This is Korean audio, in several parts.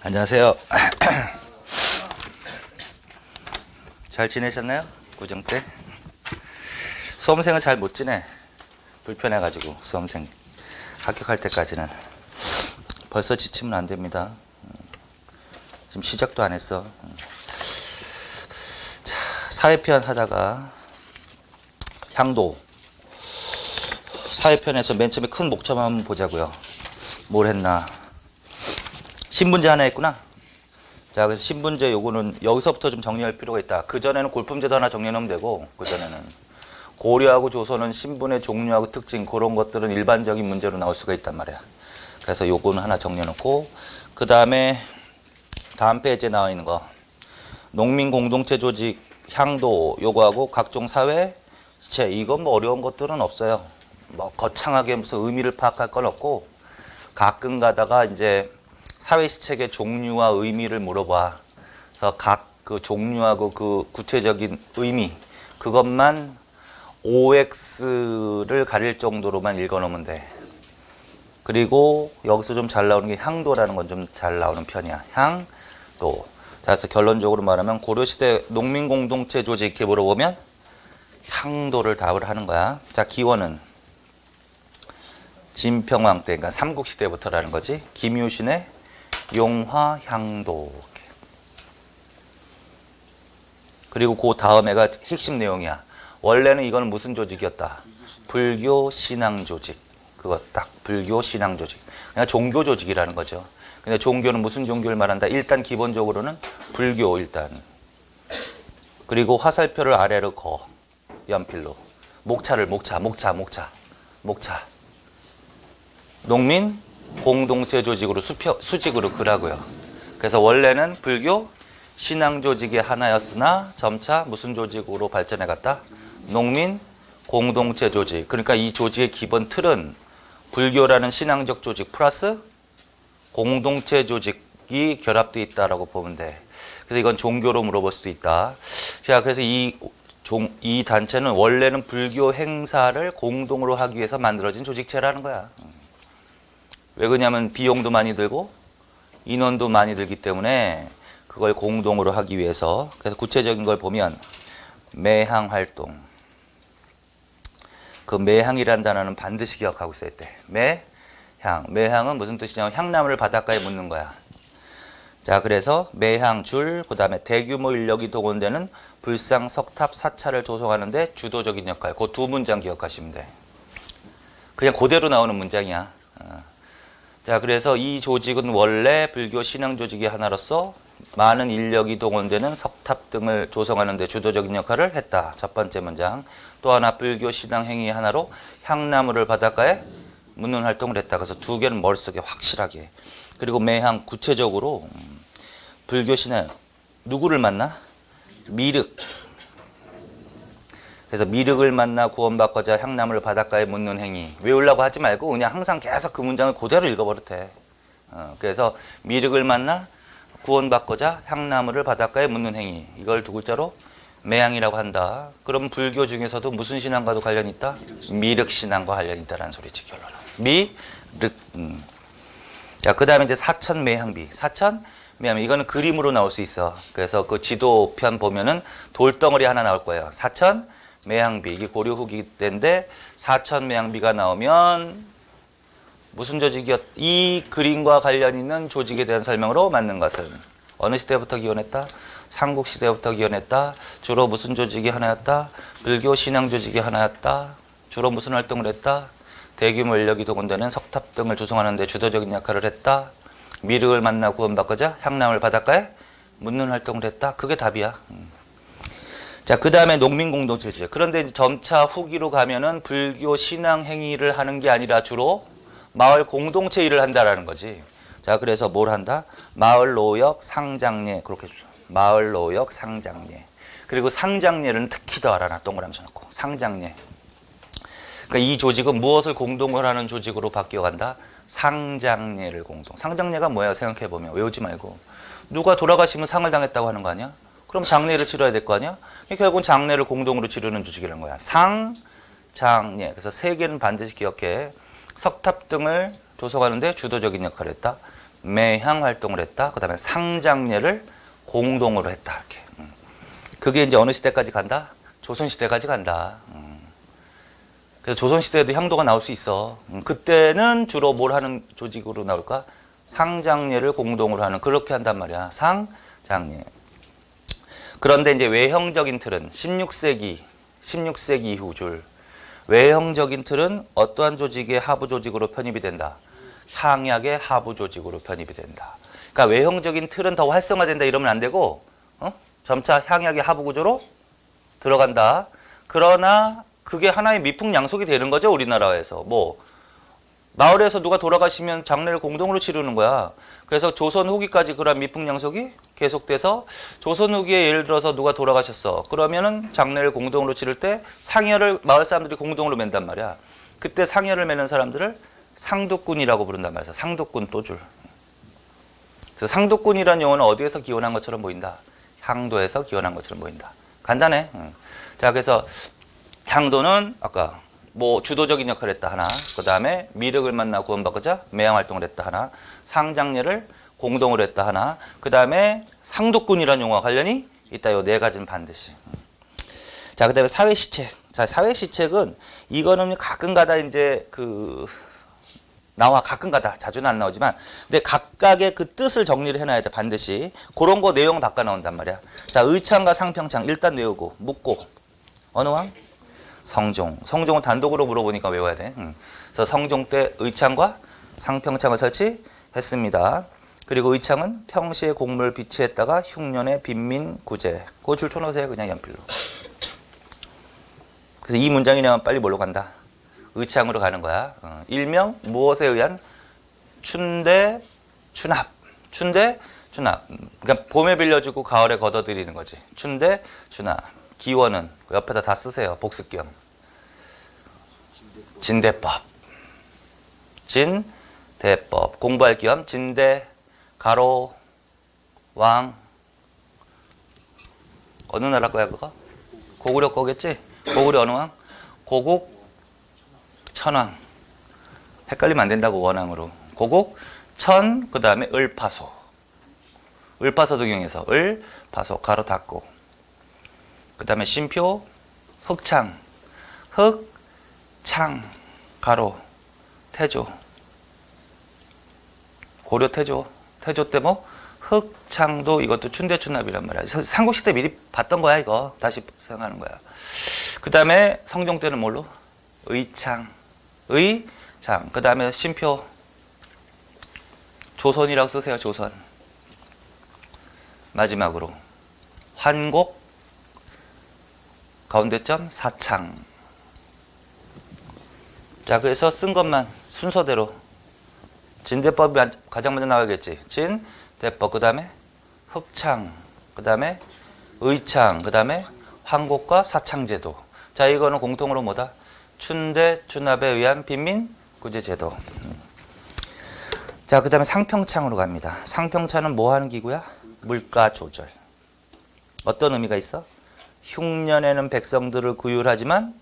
안녕하세요. 잘 지내셨나요? 구정 때? 수험생은 잘 못 지내. 불편해가지고 수험생 합격할 때까지는. 벌써 지치면 안 됩니다. 지금 시작도 안 했어. 자, 사회편 하다가 향도. 사회편에서 맨 처음에 큰 목차만 한번 보자고요. 뭘 했나? 신분제 하나 했구나. 자, 그래서 신분제 요거는 여기서부터 좀 정리할 필요가 있다. 그전에는 골품제도 하나 정리하면 되고, 그전에는 고려하고 조선은 신분의 종류하고 특징, 그런 것들은 일반적인 문제로 나올 수가 있단 말이야. 그래서 요거는 하나 정리해놓고, 그 다음에 다음 페이지에 나와 있는 거, 농민 공동체 조직, 향도, 요거하고 각종 사회 시체, 이건 뭐 어려운 것들은 없어요. 뭐 거창하게 무슨 의미를 파악할 건 없고, 가끔 가다가 이제 사회 시책의 종류와 의미를 물어봐. 그래서 각 그 종류하고 그 구체적인 의미, 그것만 OX를 가릴 정도로만 읽어놓으면 돼. 그리고 여기서 좀 잘 나오는 게 향도라는 건 좀 잘 나오는 편이야. 향도. 그래서 결론적으로 말하면 고려시대 농민공동체 조직 이렇게 물어보면 향도를 답을 하는 거야. 자, 기원은 진평왕 때, 그러니까 삼국시대부터라는 거지. 김유신의 용화향도. 그리고 그 다음에가 핵심 내용이야. 원래는 이거는 무슨 조직이었다? 불교 신앙 조직. 그거 딱 불교 신앙 조직. 그냥 종교 조직이라는 거죠. 근데 종교는 무슨 종교를 말한다? 일단 기본적으로는 불교 일단. 그리고 화살표를 아래로 거. 연필로. 목차를 목차. 농민 공동체 조직으로 수직으로 그라고요. 그래서 원래는 불교 신앙 조직의 하나였으나 점차 무슨 조직으로 발전해 갔다? 농민 공동체 조직. 그러니까 이 조직의 기본 틀은 불교라는 신앙적 조직 플러스 공동체 조직이 결합되어 있다라고 보면 돼. 그래서 이건 종교로 물어볼 수도 있다. 자, 그래서 이 단체는 원래는 불교 행사를 공동으로 하기 위해서 만들어진 조직체라는 거야. 왜 그러냐면 비용도 많이 들고 인원도 많이 들기 때문에 그걸 공동으로 하기 위해서. 그래서 구체적인 걸 보면 매향 활동. 그 매향이라는 단어는 반드시 기억하고 있어야 돼. 매향. 매향은 무슨 뜻이냐면 향나무를 바닷가에 묻는 거야. 자, 그래서 매향 줄, 그 다음에 대규모 인력이 동원되는 불상, 석탑, 사찰을 조성하는데 주도적인 역할. 그 두 문장 기억하시면 돼. 그냥 그대로 나오는 문장이야. 자, 그래서 이 조직은 원래 불교 신앙 조직의 하나로서 많은 인력이 동원되는 석탑 등을 조성하는 데 주도적인 역할을 했다. 첫 번째 문장. 또 하나 불교 신앙 행위 하나로 향나무를 바닷가에 묻는 활동을 했다. 그래서 두 개는 머릿속에 확실하게. 그리고 매향 구체적으로 불교 신앙 누구를 만나? 미륵. 그래서 미륵을 만나 구원받고자 향나무를 바닷가에 묻는 행위. 외우려고 하지 말고 그냥 항상 계속 그 문장을 그대로 읽어버려도 돼. 그래서 미륵을 만나 구원받고자 향나무를 바닷가에 묻는 행위. 이걸 두 글자로 매향이라고 한다. 그럼 불교 중에서도 무슨 신앙과도 관련이 있다? 미륵 신앙과 관련이 있다라는 소리지, 결론은. 미륵. 자, 그 다음에 이제 사천매향비. 사천매향비. 이거는 그림으로 나올 수 있어. 그래서 그 지도편 보면은 돌덩어리 하나 나올 거예요. 사천매향비. 이게 고려 후기 때인데 사천매향비가 나오면 무슨 조직이었? 이 그림과 관련 있는 조직에 대한 설명으로 맞는 것은 어느 시대부터 기원했다? 삼국시대부터 기원했다. 주로 무슨 조직이 하나였다? 불교 신앙 조직이 하나였다. 주로 무슨 활동을 했다? 대규모 인력이 동원되는 석탑 등을 조성하는 데 주도적인 역할을 했다. 미륵을 만나 구원받고자 향나무를 바닷가에 묻는 활동을 했다. 그게 답이야. 자, 그 다음에 농민공동체죠. 그런데 점차 후기로 가면은 불교 신앙 행위를 하는 게 아니라 주로 마을 공동체 일을 한다라는 거지. 자, 그래서 뭘 한다? 마을 노역 상장례. 그렇게 해주죠. 마을 노역 상장례. 그리고 상장례는 특히 더 알아놔. 동그라미 쳐놓고. 상장례. 그러니까 이 조직은 무엇을 공동으로 하는 조직으로 바뀌어간다? 상장례를 공동. 상장례가 뭐야? 생각해보면. 외우지 말고. 누가 돌아가시면 상을 당했다고 하는 거 아니야? 그럼 장례를 치러야 될 거 아니야? 결국은 장례를 공동으로 치르는 조직이라는 거야. 상장례. 그래서 세 개는 반드시 기억해. 석탑 등을 조성하는 데 주도적인 역할을 했다. 매향 활동을 했다. 그 다음에 상장례를 공동으로 했다. 이렇게. 그게 이제 어느 시대까지 간다? 조선시대까지 간다. 그래서 조선시대에도 향도가 나올 수 있어. 그때는 주로 뭘 하는 조직으로 나올까? 상장례를 공동으로 하는, 그렇게 한단 말이야. 상장례. 그런데 이제 외형적인 틀은 16세기 이후 줄 외형적인 틀은 어떠한 조직의 하부 조직으로 편입이 된다? 향약의 하부 조직으로 편입이 된다. 그러니까 외형적인 틀은 더 활성화된다 이러면 안 되고, 점차 향약의 하부 구조로 들어간다. 그러나 그게 하나의 미풍양속이 되는 거죠, 우리나라에서. 뭐 마을에서 누가 돌아가시면 장례를 공동으로 치르는 거야. 그래서 조선 후기까지 그런 미풍양속이 계속돼서 조선 후기에 예를 들어서 누가 돌아가셨어. 그러면은 장례를 공동으로 치를 때 상여를 마을 사람들이 공동으로 맨단 말이야. 그때 상여를 매는 사람들을 상두꾼이라고 부른단 말이야. 상두꾼 또줄. 그래서 상두꾼이라는 용어는 어디에서 기원한 것처럼 보인다? 향도에서 기원한 것처럼 보인다. 간단해. 자, 그래서 향도는 아까 뭐 주도적인 역할을 했다 하나, 그 다음에 미륵을 만나 구원받고자 매양 활동을 했다 하나, 상장례를 공동으로 했다 하나, 그 다음에 상도꾼이라는 용어와 관련이 있다. 요 네 가지는 반드시. 자, 그 다음에 사회시책. 자, 사회시책은 이거는 가끔가다 이제 나와 가끔가다, 자주는 안 나오지만, 근데 각각의 그 뜻을 정리를 해놔야 돼, 반드시. 그런 거 내용 바꿔 나온단 말이야. 자, 의창과 상평창 일단 외우고 묻고, 어느 왕? 성종. 성종은 단독으로 물어보니까 외워야 돼. 그래서 성종 때 의창과 상평창을 설치했습니다. 그리고 의창은 평시에 공물을 비치했다가 흉년의 빈민구제. 그거 줄 쳐놓으세요, 그냥 연필로. 그래서 이 문장이 나오면 빨리 뭘로 간다? 의창으로 가는 거야. 일명 무엇에 의한 춘대 추납. 춘대 추납. 그러니까 봄에 빌려주고 가을에 걷어들이는 거지. 춘대 추납. 기원은 옆에다 다 쓰세요. 복습경. 진대법. 진대법. 공부할 겸 진대 가로 왕 어느 나라 거야 그거? 고구려 거겠지? 고구려 어느 왕? 고국 천왕. 헷갈리면 안 된다고 원왕으로. 고국 천, 그 다음에 을파소. 을파소 적용해서 을파소 가로 닫고. 그 다음에 심표 흑창. 흑창 가로 태조. 고려 태조. 태조 때 뭐 흑창도 이것도 춘대춘납이란 말이야. 삼국시대 미리 봤던 거야 이거. 다시 생각하는 거야. 그 다음에 성종 때는 뭘로? 의창. 의창. 그 다음에 심표 조선이라고 쓰세요. 조선. 마지막으로 환곡 가운데점 사창. 자, 그래서 쓴 것만 순서대로 진대법이 가장 먼저 나와야겠지. 진대법, 그 다음에 흑창, 그 다음에 의창, 그 다음에 환곡과 사창제도. 자, 이거는 공통으로 뭐다? 춘대 추납에 의한 빈민구제제도. 자, 그 다음에 상평창으로 갑니다. 상평창은 뭐 하는 기구야? 물가 조절. 어떤 의미가 있어? 흉년에는 백성들을 구휼하지만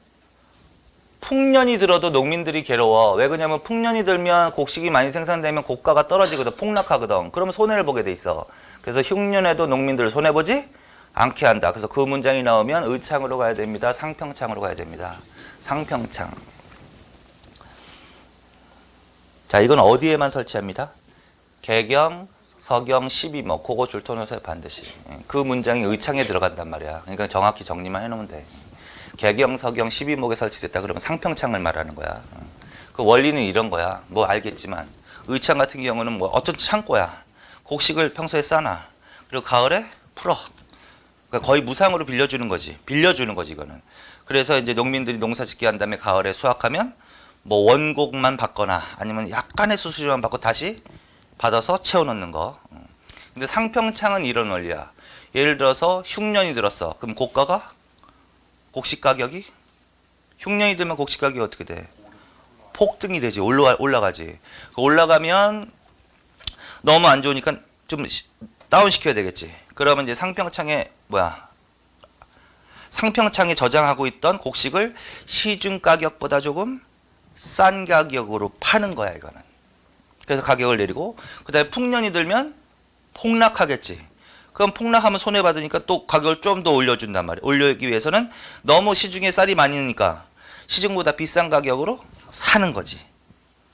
풍년이 들어도 농민들이 괴로워. 왜 그러냐면 풍년이 들면 곡식이 많이 생산되면 고가가 떨어지거든. 폭락하거든. 그러면 손해를 보게 돼 있어. 그래서 흉년에도 농민들을 손해보지 않게 한다. 그래서 그 문장이 나오면 의창으로 가야 됩니다. 상평창으로 가야 됩니다. 상평창. 자, 이건 어디에만 설치합니다? 개경, 서경, 12목. 그거 줄터놓으세요, 반드시. 그 문장이 의창에 들어간단 말이야. 그러니까 정확히 정리만 해놓으면 돼. 개경, 서경, 12목에 설치됐다 그러면 상평창을 말하는 거야. 그 원리는 이런 거야. 뭐 알겠지만 의창 같은 경우는 뭐 어떤 창고야. 곡식을 평소에 싸놔. 그리고 가을에 풀어. 그러니까 거의 무상으로 빌려주는 거지. 이거는. 그래서 이제 농민들이 농사 짓게 한 다음에 가을에 수확하면 뭐 원곡만 받거나 아니면 약간의 수수료만 받고 다시 받아서 채워넣는 거. 근데 상평창은 이런 원리야. 예를 들어서 흉년이 들었어. 그럼 고가가 곡식 가격이 흉년이 들면 곡식 가격이 어떻게 돼? 폭등이 되지. 올라가지. 올라가면 너무 안 좋으니까 좀 다운 시켜야 되겠지. 그러면 이제 상평창에 상평창에 저장하고 있던 곡식을 시중 가격보다 조금 싼 가격으로 파는 거야, 이거는. 그래서 가격을 내리고 그다음에 풍년이 들면 폭락하겠지. 그럼 폭락하면 손해받으니까 또 가격을 좀 더 올려준단 말이야. 올리기 위해서는 너무 시중에 쌀이 많이 넣으니까 시중보다 비싼 가격으로 사는 거지.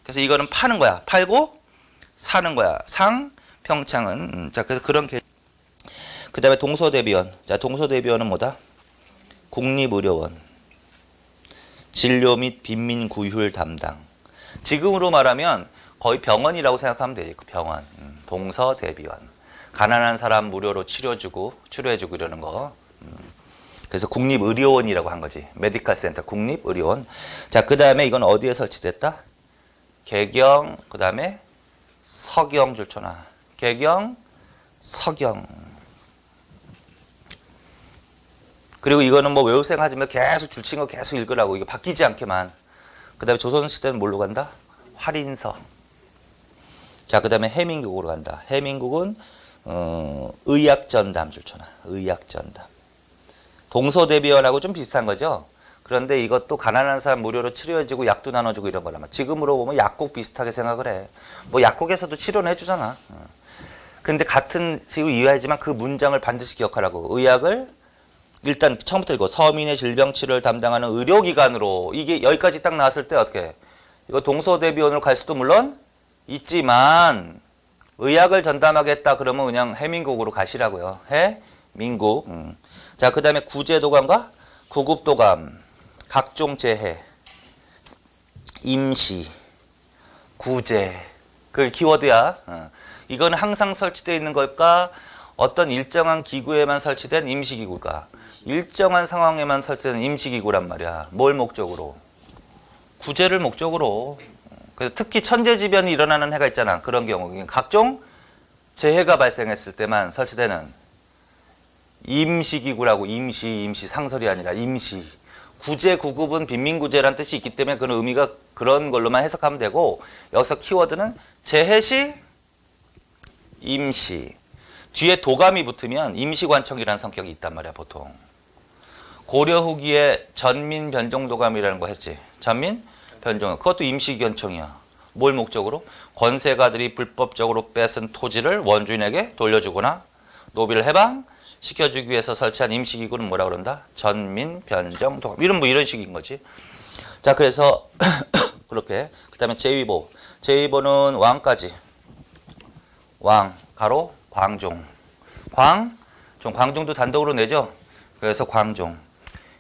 그래서 이거는 파는 거야. 팔고 사는 거야. 상평창은. 자, 그래서 그런 그 다음에 동서대비원. 자, 동서대비원은 뭐다? 국립의료원. 진료 및 빈민구휼 담당. 지금으로 말하면 거의 병원이라고 생각하면 되지. 병원. 동서대비원. 가난한 사람 무료로 치료해주고 이러는 거. 그래서 국립의료원이라고 한 거지. 메디컬 센터, 국립의료원. 자, 그 다음에 이건 어디에 설치됐다? 개경, 그 다음에 서경 줄쳐놔. 개경, 서경. 그리고 이거는 뭐 외울 생각 하지 마. 계속 줄친 거 계속 읽으라고. 이거 바뀌지 않게만. 그 다음에 조선시대는 뭘로 간다? 활인서. 자, 그 다음에 해민국으로 간다. 해민국은 의약전담 줄쳐놔. 의약전담. 동서대비원하고 좀 비슷한 거죠. 그런데 이것도 가난한 사람 무료로 치료해주고 약도 나눠주고 이런 거란 말이야. 지금으로 보면 약국 비슷하게 생각을 해. 뭐 약국에서도 치료는 해주잖아. 근데 같은 식으로 이해하지만 그 문장을 반드시 기억하라고. 의학을 일단 처음부터 읽고 서민의 질병 치료를 담당하는 의료기관으로. 이게 여기까지 딱 나왔을 때 어떻게? 이거 동서대비원으로 갈 수도 물론 있지만 의학을 전담하겠다 그러면 그냥 해민국으로 가시라고요. 해민국. 자, 그 다음에 구제도감과 구급도감, 각종 재해, 임시, 구제. 그 키워드야. 이건 항상 설치되어 있는 걸까? 어떤 일정한 기구에만 설치된 임시기구일까? 일정한 상황에만 설치된 임시기구란 말이야. 뭘 목적으로? 구제를 목적으로. 그래서 특히 천재지변이 일어나는 해가 있잖아. 그런 경우 각종 재해가 발생했을 때만 설치되는 임시기구라고. 임시 상설이 아니라 임시. 구제, 구급은 빈민구제라는 뜻이 있기 때문에 그런 의미가 그런 걸로만 해석하면 되고, 여기서 키워드는 재해시 임시. 뒤에 도감이 붙으면 임시관청이라는 성격이 있단 말이야. 보통 고려 후기에 전민변종도감이라는 거 했지. 전민변종. 그것도 임시관청이야. 뭘 목적으로? 권세가들이 불법적으로 뺏은 토지를 원주인에게 돌려주거나 노비를 해방시켜주기 위해서 설치한 임시기구는 뭐라 그런다? 전민변종도감. 이런 식인 거지. 자, 그래서 그렇게. 그 다음에 제위보. 제위보는 왕까지. 왕, 가로, 광종. 광종도 단독으로 내죠. 그래서 광종.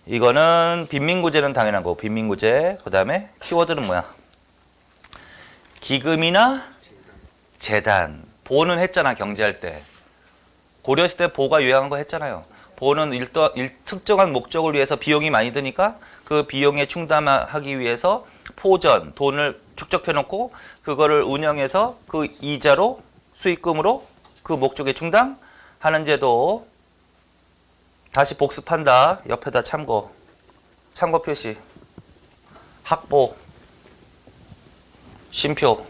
이거는 빈민구제는 당연한 거고, 빈민구제. 그 다음에 키워드는 뭐야? 기금이나 재단. 보는 했잖아, 경제할 때. 고려시대 보가 유행한 거 했잖아요. 보는 특정한 목적을 위해서 비용이 많이 드니까 그 비용에 충당하기 위해서 포전, 돈을 축적해 놓고 그거를 운영해서 그 이자로 수익금으로 그 목적에 충당하는 제도. 다시 복습한다. 옆에다 참고 표시. 학보, 쉼표,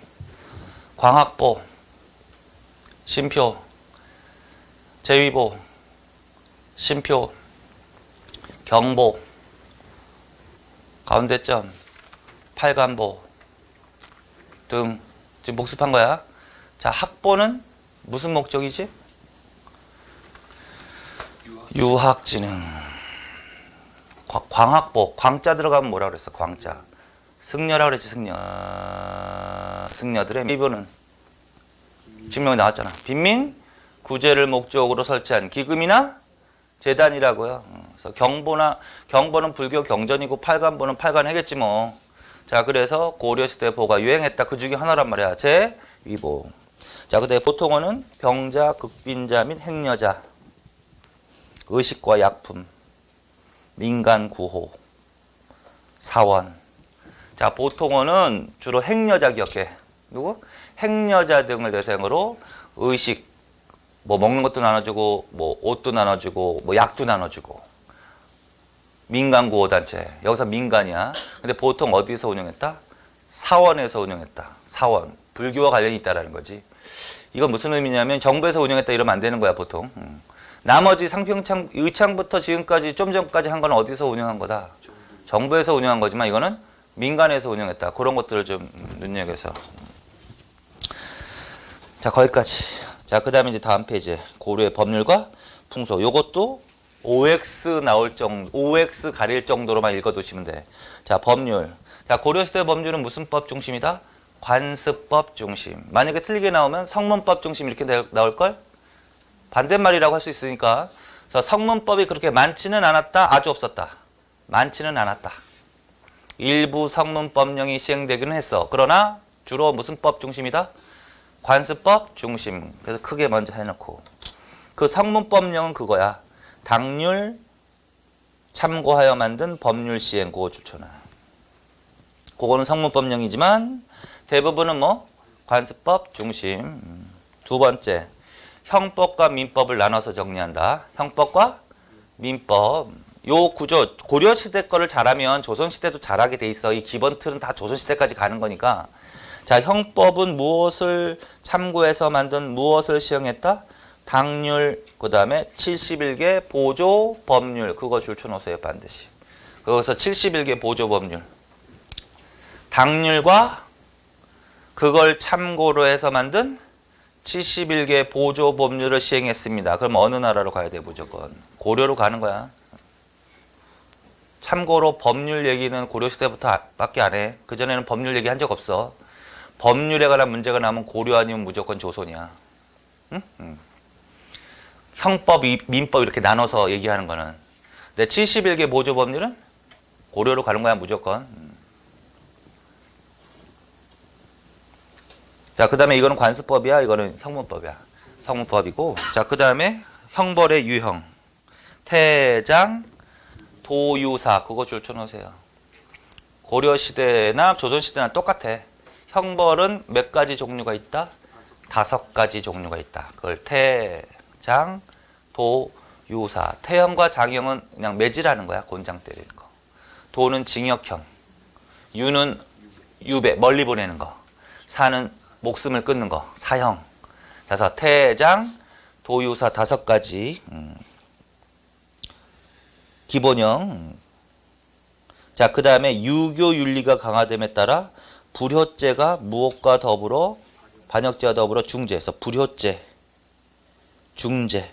광학보, 쉼표, 제위보, 쉼표, 경보, 가운데 점, 팔관보 등. 지금 복습한 거야. 자, 학보는 무슨 목적이지? 유학진흥. 광학보. 광자 들어가면 뭐라 그랬어? 광자. 승려라 그랬지. 승려들의 미보는 증명이 나왔잖아. 빈민 구제를 목적으로 설치한 기금이나 재단이라고요. 그래서 경보는 불교 경전이고 팔관보는 팔관해겠지 뭐. 자, 그래서 고려시대 보가 유행했다. 그 중에 하나란 말이야. 제위보. 자, 그다음에 보통어는 병자, 극빈자 및 행여자, 의식과 약품, 민간 구호, 사원. 자, 보통어는 주로 행여자 기억해. 누구? 행여자 등을 대상으로 의식, 뭐 먹는 것도 나눠주고, 뭐 옷도 나눠주고, 뭐 약도 나눠주고. 민간 구호 단체. 여기서 민간이야. 근데 보통 어디서 운영했다? 사원에서 운영했다. 사원. 불교와 관련이 있다라는 거지. 이건 무슨 의미냐면 정부에서 운영했다 이러면 안 되는 거야, 보통. 나머지 상평창, 의창부터 지금까지 좀 전까지 한 건 어디서 운영한 거다? 정부에서 운영한 거지만 이거는 민간에서 운영했다. 그런 것들을 좀 눈여겨서. 자, 거기까지. 자, 그 다음에 이제 다음 페이지. 고려의 법률과 풍속. 요것도 OX 나올 정도, OX 가릴 정도로만 읽어두시면 돼. 자, 법률. 자, 고려시대 법률은 무슨 법 중심이다? 관습법 중심. 만약에 틀리게 나오면 성문법 중심 이렇게 나올걸? 반대말이라고 할 수 있으니까. 그래서 성문법이 그렇게 많지는 않았다, 아주 없었다. 많지는 않았다. 일부 성문법령이 시행되기는 했어. 그러나 주로 무슨 법 중심이다? 관습법 중심. 그래서 크게 먼저 해놓고. 그 성문법령은 그거야. 당률 참고하여 만든 법률 시행 그거 줄쳐놔. 그거는 성문법령이지만 대부분은 뭐 관습법 중심. 두 번째, 형법과 민법을 나눠서 정리한다. 형법과 민법. 요 구조 고려시대 거를 잘하면 조선시대도 잘하게 돼 있어. 이 기본 틀은 다 조선시대까지 가는 거니까. 자, 형법은 무엇을 참고해서 만든 무엇을 시행했다? 당률, 그 다음에 71개 보조 법률. 그거 줄쳐놓으세요, 반드시. 거기서 71개 보조 법률. 당률과 그걸 참고로 해서 만든 71개 보조 법률을 시행했습니다. 그럼 어느 나라로 가야 돼, 무조건? 고려로 가는 거야. 참고로 법률 얘기는 고려시대부터 밖에 안 해. 그전에는 법률 얘기 한 적 없어. 법률에 관한 문제가 나면 고려 아니면 무조건 조선이야. 응? 형법, 민법 이렇게 나눠서 얘기하는 거는. 근데 71개 보조 법률은 고려로 가는 거야, 무조건. 자, 그 다음에 이거는 관습법이야, 이거는 성문법이야. 성문법이고. 자, 그 다음에 형벌의 유형. 태장, 도유사. 그거 줄쳐놓으세요. 고려시대나 조선시대나 똑같아. 형벌은 몇 가지 종류가 있다? 5가지 종류가 있다. 그걸 태장, 도, 유사. 태형과 장형은 그냥 매질하는 거야. 곤장 때리는 거. 도는 징역형. 유는 유배, 멀리 보내는 거. 사는 목숨을 끊는 거. 사형. 그래서 태장, 도유사 5가지. 기본형. 자, 그 다음에 유교 윤리가 강화됨에 따라 불효죄가 무엇과 더불어 반역죄와 더불어 중죄에서 불효죄, 중죄.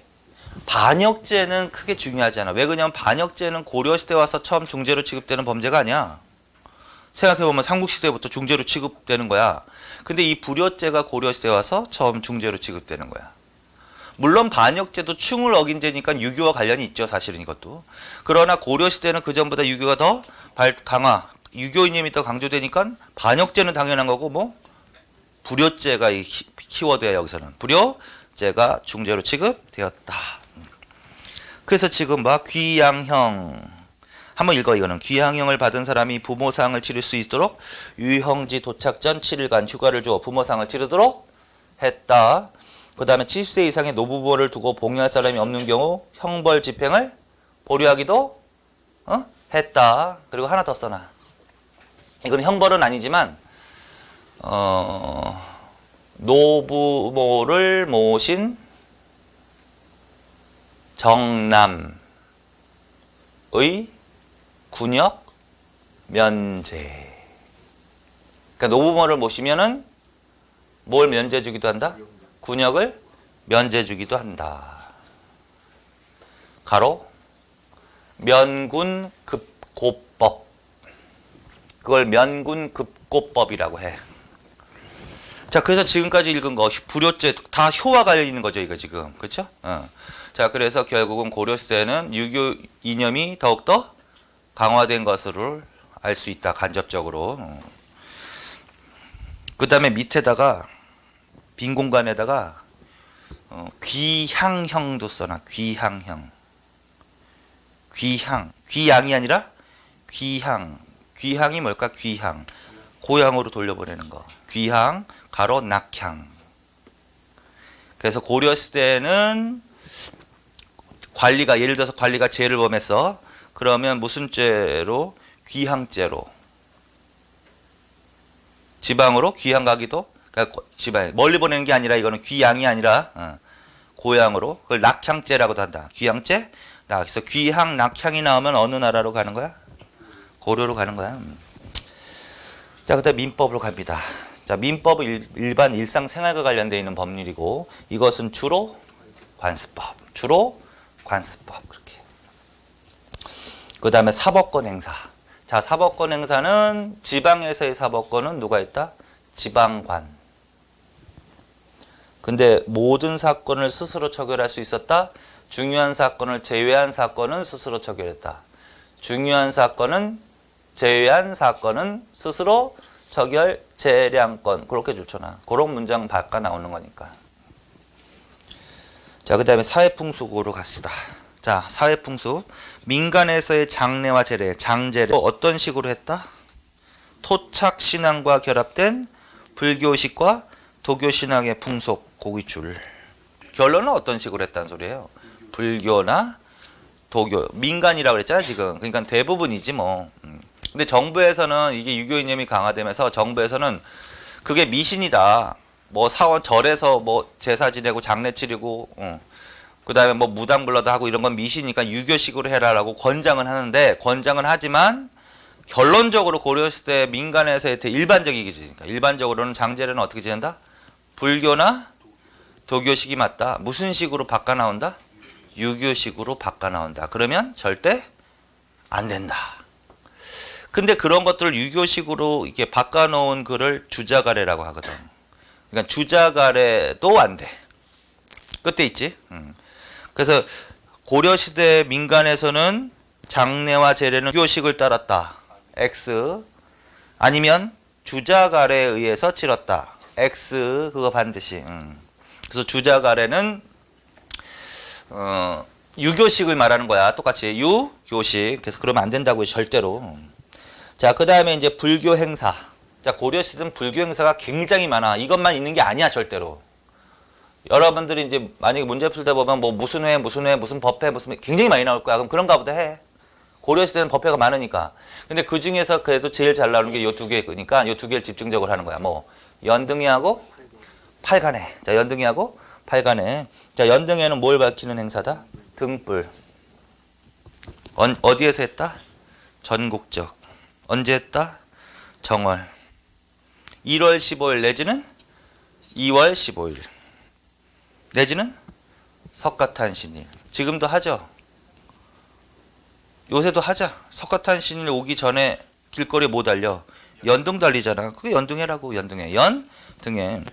반역죄는 크게 중요하지 않아. 왜 그러냐면 반역죄는 고려시대 와서 처음 중죄로 취급되는 범죄가 아니야. 생각해보면 삼국시대부터 중죄로 취급되는 거야. 근데 이 불효죄가 고려시대 와서 처음 중죄로 취급되는 거야. 물론 반역죄도 충을 어긴 죄니까 유교와 관련이 있죠. 사실은 이것도. 그러나 고려시대는 그전보다 유교가 더 강화, 유교 이념이 더 강조되니까 반역죄는 당연한 거고 뭐 불효죄가 이 키워드야. 여기서는 불효죄가 중죄로 취급되었다. 그래서 지금 봐. 귀양형. 한번 읽어. 이거는 귀양형을 받은 사람이 부모상을 치를 수 있도록 유형지 도착 전 7일간 휴가를 주어 부모상을 치르도록 했다. 그 다음에 70세 이상의 노부부를 두고 봉양할 사람이 없는 경우 형벌 집행을 보류하기도 했다. 그리고 하나 더 써놔. 이건 형벌은 아니지만 노부모를 모신 정남의 군역 면제. 그러니까 노부모를 모시면은 뭘 면제 주기도 한다? 군역을 면제 주기도 한다. 가로 면군급고법. 그걸 면군급고법이라고 해. 자, 그래서 지금까지 읽은 거 불효죄 다 효와 관련 있는 거죠, 이거 지금. 그렇죠? 자, 그래서 결국은 고려시대는 유교 이념이 더욱더 강화된 것으로 알 수 있다. 간접적으로. 그 다음에 밑에다가 빈 공간에다가 귀향형도 써놔. 귀향형. 귀향. 귀양이 아니라 귀향. 귀향이 뭘까? 귀향. 고향으로 돌려보내는 거. 귀향, 가로 낙향. 그래서 고려시대는 관리가, 예를 들어서 관리가 죄를 범했어. 그러면 무슨 죄로? 귀향죄로. 지방으로 귀향 가기도, 그러니까 지방 멀리 보내는 게 아니라 이거는 귀향이 아니라 고향으로. 그걸 낙향죄라고도 한다. 귀향죄. 그래서 귀향, 낙향이 나오면 어느 나라로 가는 거야? 고려로 가는 거야. 자, 그다음 민법으로 갑니다. 자, 민법은 일반 일상생활과 관련되어 있는 법률이고 이것은 주로 관습법. 주로 관습법. 그렇게. 그 다음에 사법권 행사. 자, 사법권 행사는 지방에서의 사법권은 누가 있다? 지방관. 근데 모든 사건을 스스로 처결할 수 있었다? 중요한 사건을 제외한 사건은 스스로 처결했다. 중요한 사건은 제외한 사건은 스스로 처결 재량권. 그렇게 좋잖아. 그런 문장 바꿔 나오는 거니까. 자, 그 다음에 사회풍俗으로 갑시다. 자, 사회풍俗. 민간에서의 장례와 제례, 장제례 어떤 식으로 했다? 토착신앙과 결합된 불교식과 도교신앙의 풍속, 고깃줄. 결론은 어떤 식으로 했다는 소리예요? 불교나 도교, 민간이라고 그랬잖아 지금. 그러니까 대부분이지 뭐. 근데 정부에서는 이게 유교 이념이 강화되면서 정부에서는 그게 미신이다. 뭐 사원 절에서 뭐 제사 지내고 장례 치르고 그 다음에 뭐 무당 불러도 하고 이런 건 미신이니까 유교식으로 해라라고 권장은 하는데, 권장은 하지만 결론적으로 고려시대 민간에서의 일반적이지. 그러니까 일반적으로는 장제례는 어떻게 지낸다? 불교나 도교식이 맞다. 무슨 식으로 바꿔 나온다? 유교식으로 바꿔 나온다. 그러면 절대 안 된다. 근데 그런 것들을 유교식으로 이렇게 바꿔 놓은 글을 주자가래라고 하거든. 그러니까 주자가래도 안 돼. 끝에 있지. 그래서 고려시대 민간에서는 장례와 제례는 유교식을 따랐다. X. 아니면 주자가래에 의해서 치렀다. X. 그거 반드시. 그래서 주자가래는 유교식을 말하는 거야. 똑같이 유교식. 그래서 그러면 안 된다고요. 절대로. 자, 그 다음에 이제 불교 행사. 자, 고려시대는 불교 행사가 굉장히 많아. 이것만 있는 게 아니야, 절대로. 여러분들이 이제 만약에 문제 풀다 보면 뭐 무슨 회, 무슨 법회, 굉장히 많이 나올 거야. 그럼 그런가 보다 해. 고려시대는 법회가 많으니까. 근데 그 중에서 그래도 제일 잘 나오는 게 요 두 개니까 요 두 개를 집중적으로 하는 거야. 뭐, 연등회하고 팔간회. 자, 연등회하고 팔간회. 자, 연등회는 뭘 밝히는 행사다? 등불. 어디에서 했다? 전국적. 언제 했다? 정월. 1월 15일 내지는 2월 15일. 내지는 석가탄신일. 지금도 하죠. 요새도 하자. 석가탄신일 오기 전에 길거리에 뭐 달려? 연등 달리잖아. 그게 연등회라고. 연등회. 연등회.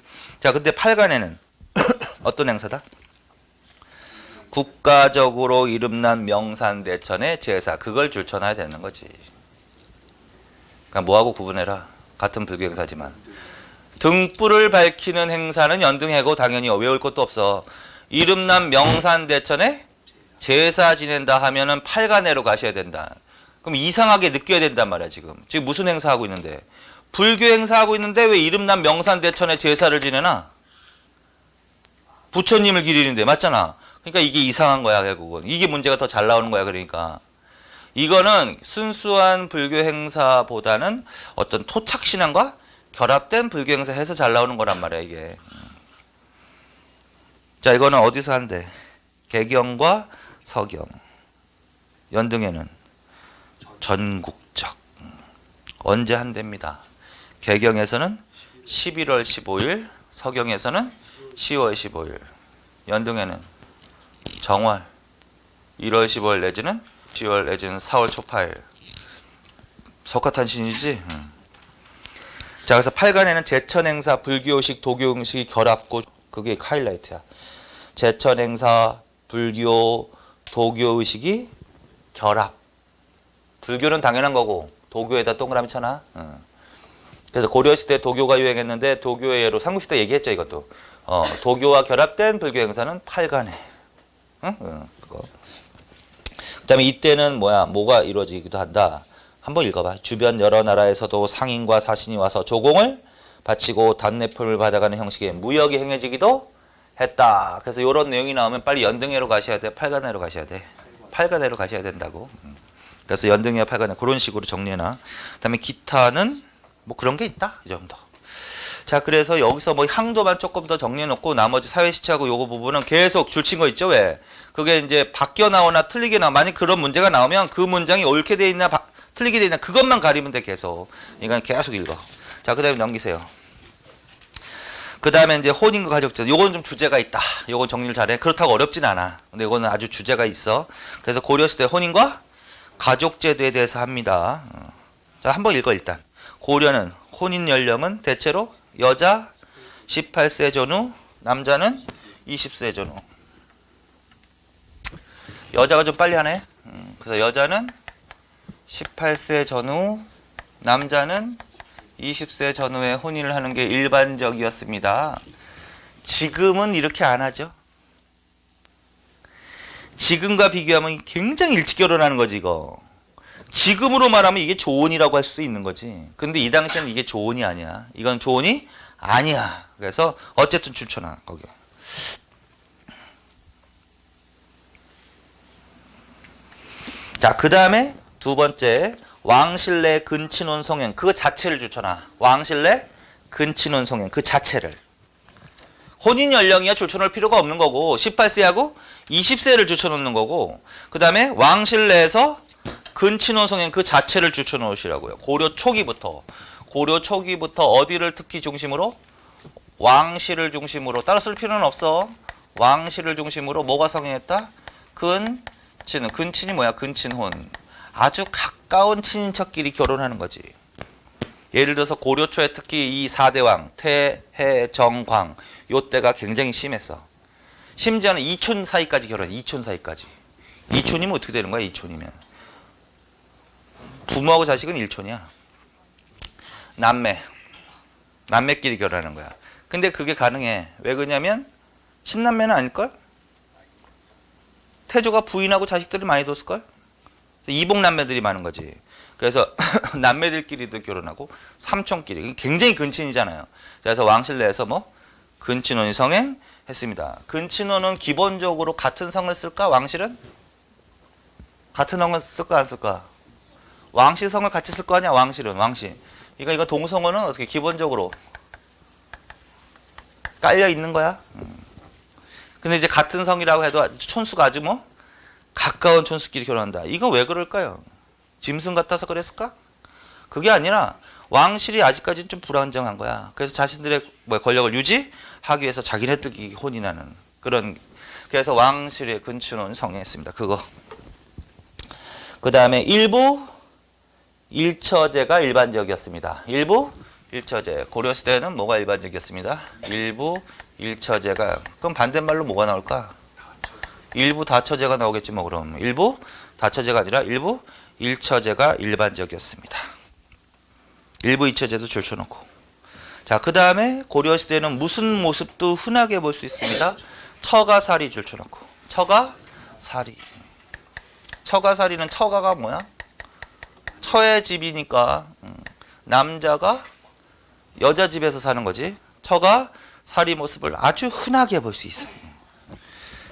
자, 근데 팔간회는 어떤 행사다? 국가적으로 이름난 명산대천의 제사. 그걸 줄쳐놔야 되는 거지. 그러니까 뭐하고 구분해라. 같은 불교 행사지만. 등불을 밝히는 행사는 연등회고 당연히 외울 것도 없어. 이름난 명산대천에 제사 지낸다 하면은 팔간회로 가셔야 된다. 그럼 이상하게 느껴야 된단 말이야 지금. 지금 무슨 행사하고 있는데? 불교 행사하고 있는데 왜 이름난 명산대천에 제사를 지내나? 부처님을 기리는데 맞잖아. 그러니까 이게 이상한 거야 결국은. 이게 문제가 더 잘 나오는 거야. 그러니까 이거는 순수한 불교 행사보다는 어떤 토착신앙과 결합된 불교 행사해서 잘 나오는 거란 말이야 이게. 자, 이거는 어디서 한대? 개경과 서경. 연등회는 전국적. 언제 한답니다. 개경에서는 11월 15일, 서경에서는 10월 15일. 연등회는 정월 1월 15일 내지는 10월 내지는 4월 초파일. 석가탄신이지. 자, 그래서 팔간에는 제천행사, 불교식, 도교식이 결합고 그게 하이라이트야. 제천행사, 불교, 도교의식이 결합. 불교는 당연한 거고 도교에다 동그라미 쳐놔. 그래서 고려시대 도교가 유행했는데 도교의 예로 삼국시대 얘기했죠 이것도. 도교와 결합된 불교 행사는 팔간회. 그거. 그다음에 이때는 뭐가 이루어지기도 한다. 한번 읽어봐. 주변 여러 나라에서도 상인과 사신이 와서 조공을 바치고 단례품을 받아가는 형식의 무역이 행해지기도 했다. 그래서 이런 내용이 나오면 빨리 연등회로 가셔야 돼. 팔간회로 가셔야 돼. 팔간회로 가셔야 된다고. 그래서 연등회, 팔간회 그런 식으로 정리해놔. 그다음에 기타는 뭐 그런 게 있다. 이 정도. 자, 그래서 여기서 뭐 항도만 조금 더 정리해놓고 나머지 사회시치하고 요거 부분은 계속 줄친 거 있죠. 왜? 그게 이제 바뀌어 나오나 틀리게 나오나 만약 그런 문제가 나오면 그 문장이 옳게 돼 있나 틀리게 돼 있나 그것만 가리면 돼 계속. 이건 계속 읽어. 자, 그 다음에 넘기세요. 그 다음에 이제 혼인과 가족제. 요건 좀 주제가 있다. 요건 정리를 잘해. 그렇다고 어렵진 않아. 근데 이거는 아주 주제가 있어. 그래서 고려시대 혼인과 가족제도에 대해서 합니다. 자, 한번 읽어 일단. 고려는 혼인 연령은 대체로 여자 18세 전후, 남자는 20세 전후. 여자가 좀 빨리 하네. 그래서 여자는 18세 전후, 남자는 20세 전후에 혼인을 하는 게 일반적이었습니다. 지금은 이렇게 안 하죠. 지금과 비교하면 굉장히 일찍 결혼하는 거지 이거. 지금으로 말하면 이게 조언이라고 할 수도 있는 거지. 근데 이 당시에는 이게 조언이 아니야. 이건 조언이 아니야. 그래서 어쨌든 추천하 거기. 자, 그 다음에 두 번째 왕실내 근친혼 성행 그거 자체를 추천하. 왕실내 근친혼 성행 그 자체를. 혼인 연령이야 추천할 필요가 없는 거고 18세하고 20세를 추천하는 거고 그 다음에 왕실 내에서 근친혼 성행 그 자체를 추천하시라고요. 고려 초기부터 어디를 특히 중심으로? 왕실을 중심으로. 따로 쓸 필요는 없어. 왕실을 중심으로 뭐가 성행했다? 근친혼. 근친이 뭐야? 근친혼. 아주 가까운 친인척끼리 결혼하는 거지. 예를 들어서 고려 초에 특히 이 4대왕 태해 정광 요때가 굉장히 심했어. 심지어는 이촌 사이까지 결혼해. 이촌 사이까지. 이촌이면 어떻게 되는 거야? 이촌이면 부모하고 자식은 일촌이야. 남매끼리 결혼하는 거야. 근데 그게 가능해. 왜 그러냐면 신남매는 아닐걸? 태조가 부인하고 자식들을 많이 뒀을걸? 이복남매들이 많은 거지. 그래서 남매들끼리도 결혼하고 삼촌끼리 굉장히 근친이잖아요. 그래서 왕실 내에서 뭐 근친혼이 성행했습니다. 근친혼은 기본적으로 같은 성을 쓸까? 왕실은? 같은 성을 쓸까 안 쓸까? 왕실 성을 같이 쓸 거 아니야? 왕실은 왕실. 그러니까 이거 동성혼은 어떻게 기본적으로 깔려 있는 거야. 근데 이제 같은 성이라고 해도 촌수가 아주 뭐 가까운 촌수끼리 결혼한다. 이거 왜 그럴까요? 짐승 같아서 그랬을까? 그게 아니라 왕실이 아직까지는 좀 불안정한 거야. 그래서 자신들의 권력을 유지하기 위해서 자기네들끼리 혼인하는 그런. 그래서 왕실의 근친혼 성행했습니다. 그거. 그 다음에 일부 일처제가 일반적이었습니다. 일부 일처제. 고려시대에는 뭐가 일반적이었습니다? 일부 일처제가. 그럼 반대말로 뭐가 나올까? 일부 다처제가 나오겠지 뭐. 그럼 일부 다처제가 아니라 일부 일처제가 일반적이었습니다. 일부 일처제도 줄쳐놓고. 자, 그 다음에 고려시대에는 무슨 모습도 흔하게 볼 수 있습니다. 처가살이 줄쳐놓고. 처가살이. 처가살이는 처가가 뭐야? 처의 집이니까 남자가 여자 집에서 사는 거지. 처가살이 모습을 아주 흔하게 볼 수 있어요.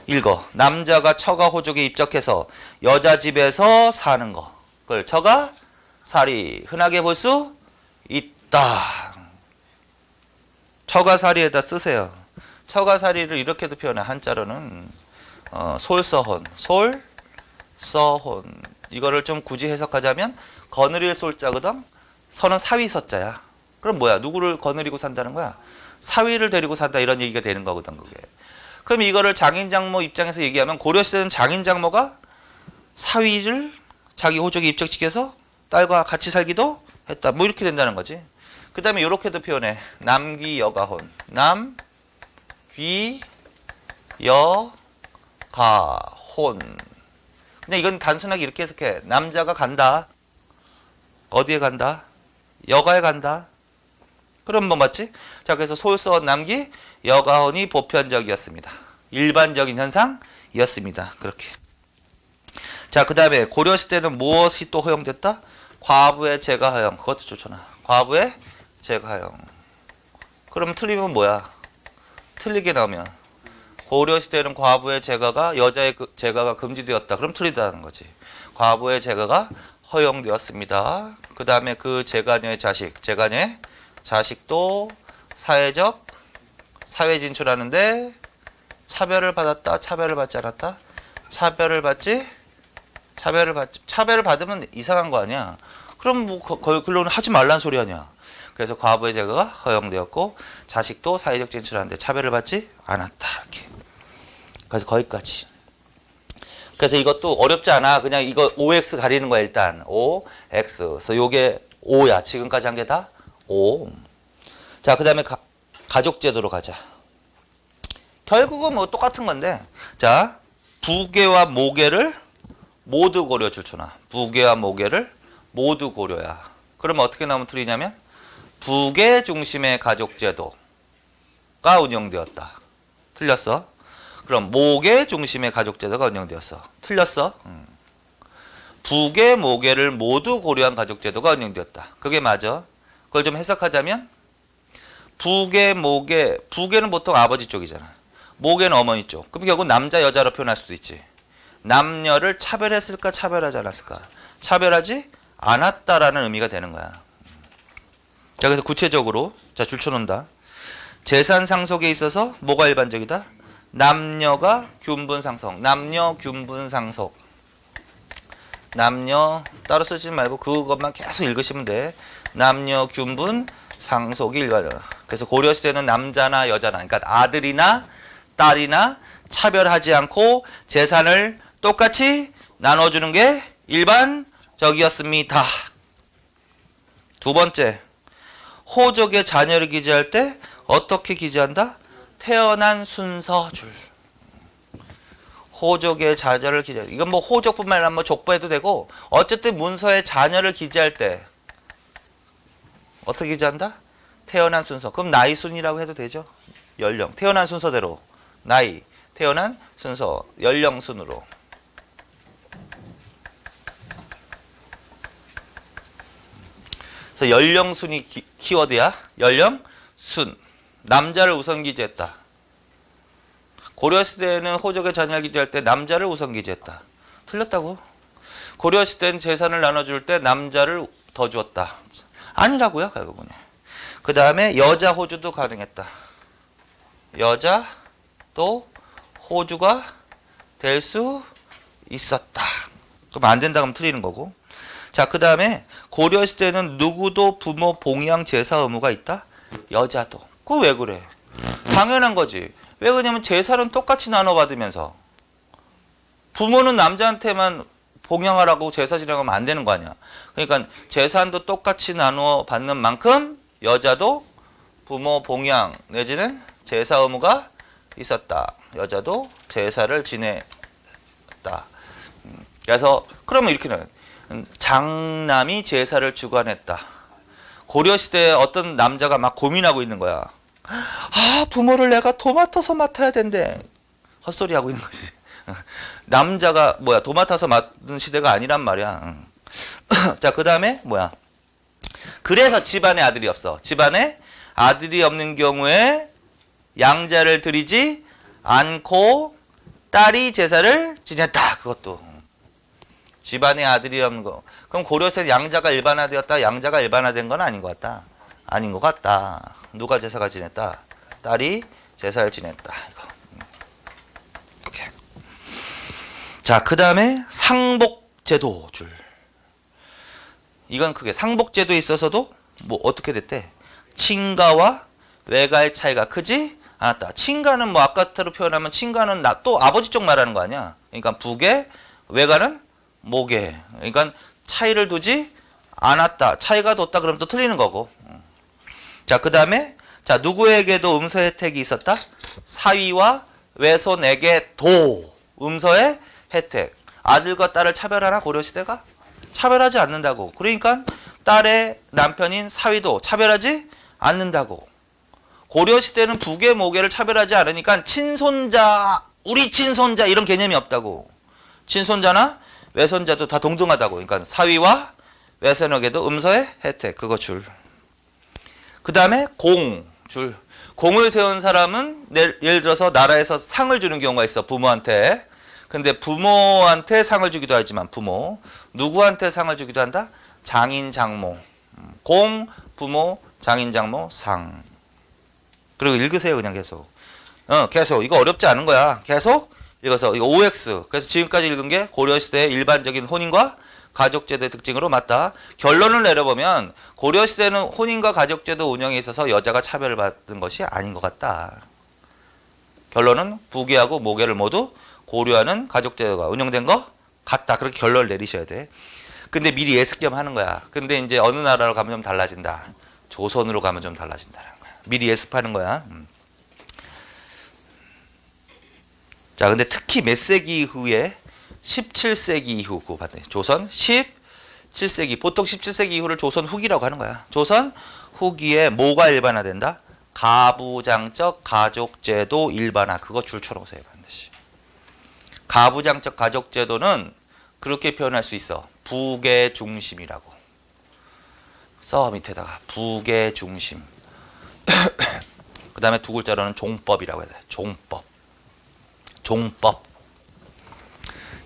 읽어. 남자가 처가 호족에 입적해서 여자 집에서 사는 거. 그걸 처가살이 흔하게 볼 수 있다. 처가살이에다 쓰세요. 처가살이를 이렇게도 표현해. 한자로는 솔서혼. 솔서혼. 이거를 좀 굳이 해석하자면 거느릴 솔자거든. 서는 사위 서자야. 그럼 뭐야? 누구를 거느리고 산다는 거야? 사위를 데리고 산다 이런 얘기가 되는 거거든 그게. 그럼 이거를 장인장모 입장에서 얘기하면 고려시대는 장인장모가 사위를 자기 호족에 입적시켜서 딸과 같이 살기도 했다. 뭐 이렇게 된다는 거지. 그 다음에 이렇게도 표현해. 남귀여가혼. 남귀여가혼. 그냥 이건 단순하게 이렇게 해석해. 남자가 간다. 어디에 간다? 여가에 간다. 그럼 뭐 맞지? 자, 그래서 솔서혼 남기 여가혼이 보편적이었습니다. 일반적인 현상이었습니다. 그렇게. 자, 그 다음에 고려시대는 무엇이 또 허용됐다? 과부의 제가 허용. 그것도 좋잖아. 과부의 제가 허용. 그럼 틀리면 뭐야? 틀리게 나오면 고려시대는 과부의 제가가 여자의 제가가 금지되었다. 그럼 틀리다는 거지. 과부의 제가가 허용되었습니다. 그 다음에 그 제가녀의 자식도 사회 진출하는데 차별을 받았다. 차별을 받지 않았다. 차별을 받으면 이상한 거 아니야. 그럼 뭐 결론은 하지 말란 소리 아니야. 그래서 과부의 제거가 허용되었고 자식도 사회적 진출하는데 차별을 받지 않았다. 이렇게. 그래서 거기까지. 그래서 이것도 어렵지 않아. 그냥 이거 OX 가리는 거야 일단. OX. 그래서 요게 O야. 지금까지 한 게 다 O. 자, 그 다음에 가족제도로 가자. 결국은 뭐 똑같은 건데. 자, 부계와 모계를 모두 고려 줄초나. 부계와 모계를 모두 고려야. 그러면 어떻게 나오면 틀리냐면 부계 중심의 가족제도가 운영되었다. 틀렸어. 그럼 모계 중심의 가족제도가 운영되었어. 틀렸어. 부계, 모계를 모두 고려한 가족제도가 운영되었다. 그게 맞아. 그걸 좀 해석하자면 부계, 모계, 부계는 보통 아버지 쪽이잖아. 모계는 어머니 쪽. 그럼 결국 남자, 여자로 표현할 수도 있지. 남녀를 차별했을까, 차별하지 않았을까? 차별하지 않았다라는 의미가 되는 거야. 자, 그래서 구체적으로 자 줄쳐놓는다. 재산 상속에 있어서 뭐가 일반적이다? 남녀가 균분 상속. 남녀 균분 상속. 남녀 따로 쓰지 말고 그것만 계속 읽으시면 돼. 남녀 균분 상속이 일반적. 그래서 고려시대는 남자나 여자나, 그러니까 아들이나 딸이나 차별하지 않고 재산을 똑같이 나눠주는 게 일반적이었습니다. 두 번째, 호족의 자녀를 기재할 때 어떻게 기재한다? 태어난 순서줄. 호족의 자녀를 기재. 이건 뭐 호족뿐만 아니라 뭐 족보해도 되고, 어쨌든 문서에 자녀를 기재할 때 어떻게 기재한다? 태어난 순서. 그럼 나이 순이라고 해도 되죠. 연령. 태어난 순서대로 나이, 태어난 순서, 연령 순으로. 그래서 연령 순이 키워드야. 연령 순. 남자를 우선 기재했다. 고려시대는 호족의 자녀를 기재할 때 남자를 우선 기재했다. 틀렸다고. 고려시대는 재산을 나눠줄 때 남자를 더 주었다. 아니라고요, 결국은. 그 다음에 여자 호주도 가능했다. 여자 또 호주가 될 수 있었다. 그럼 안 된다 그러면 틀리는 거고. 자, 그 다음에 고려시대는 누구도 부모 봉양 제사 의무가 있다. 여자도. 그거 왜 그래? 당연한 거지. 왜 그러냐면 제사는 똑같이 나눠 받으면서 부모는 남자한테만 봉양하라고 제사 지내가면 안 되는 거 아니야. 그러니까 제산도 똑같이 나누어 받는 만큼 여자도 부모 봉양 내지는 제사 의무가 있었다. 여자도 제사를 지냈다. 그래서 그러면 이렇게는 장남이 제사를 주관했다. 고려시대에 어떤 남자가 막 고민하고 있는 거야. 아, 부모를 내가 도맡아서 맡아야 된대. 헛소리 하고 있는 거지. 남자가 뭐야, 도맡아서 맡는 시대가 아니란 말이야. 자, 그 다음에 뭐야. 그래서 집안에 아들이 없어. 집안에 아들이 없는 경우에 양자를 드리지 않고 딸이 제사를 지냈다. 그것도. 집안에 아들이 없는 거. 그럼 고려시대 양자가 일반화되었다. 양자가 일반화된 건 아닌 것 같다. 아닌 것 같다. 누가 제사가 지냈다? 딸이 제사를 지냈다. 이거. 오케이. 자, 그 다음에 상복제도 줄. 이건 크게 상복제도에 있어서도 뭐 어떻게 됐대? 친가와 외가의 차이가 크지 않았다. 친가는 뭐 아까처럼 표현하면 친가는 또 아버지 쪽 말하는 거 아니야. 그러니까 부계, 외가는 모계. 그러니까 차이를 두지 않았다. 차이가 뒀다 그러면 또 틀리는 거고. 자, 그 다음에 자, 누구에게도 음서 혜택이 있었다? 사위와 외손에게도 음서의 혜택. 아들과 딸을 차별하나 고려시대가? 차별하지 않는다고. 그러니까 딸의 남편인 사위도 차별하지 않는다고. 고려시대는 부계, 모계를 차별하지 않으니까 친손자, 우리 친손자 이런 개념이 없다고. 친손자나 외손자도 다 동등하다고. 그러니까 사위와 외손에게도 음서의 혜택. 그거 줄. 그 다음에 공, 줄. 공을 세운 사람은 예를 들어서 나라에서 상을 주는 경우가 있어. 부모한테. 근데 부모한테 상을 주기도 하지만 부모. 누구한테 상을 주기도 한다? 장인, 장모. 공, 부모, 장인, 장모, 상. 그리고 읽으세요. 그냥 계속. 계속. 이거 어렵지 않은 거야. 계속 읽어서. 이거 OX. 그래서 지금까지 읽은 게 고려시대의 일반적인 혼인과 가족제도의 특징으로 맞다. 결론을 내려보면 고려시대는 혼인과 가족제도 운영에 있어서 여자가 차별받은 것이 아닌 것 같다. 결론은 부계하고 모계를 모두 고려하는 가족제도가 운영된 거 같다. 그렇게 결론을 내리셔야 돼. 근데 미리 예습 겸 하는 거야. 근데 이제 어느 나라로 가면 좀 달라진다. 조선으로 가면 좀 달라진다는 거야. 미리 예습하는 거야. 자, 근데 특히 몇 세기 이후에 17세기 이후 그거 봤네. 조선 17세기. 보통 17세기 이후를 조선 후기라고 하는 거야. 조선 후기에 뭐가 일반화된다? 가부장적 가족제도 일반화. 그거 줄 쳐놓으세요. 반드시. 가부장적 가족제도는 그렇게 표현할 수 있어. 부계 중심이라고. 써 밑에다가 부계 중심. 그 다음에 두 글자로는 종법이라고 해야 돼. 종법. 종법.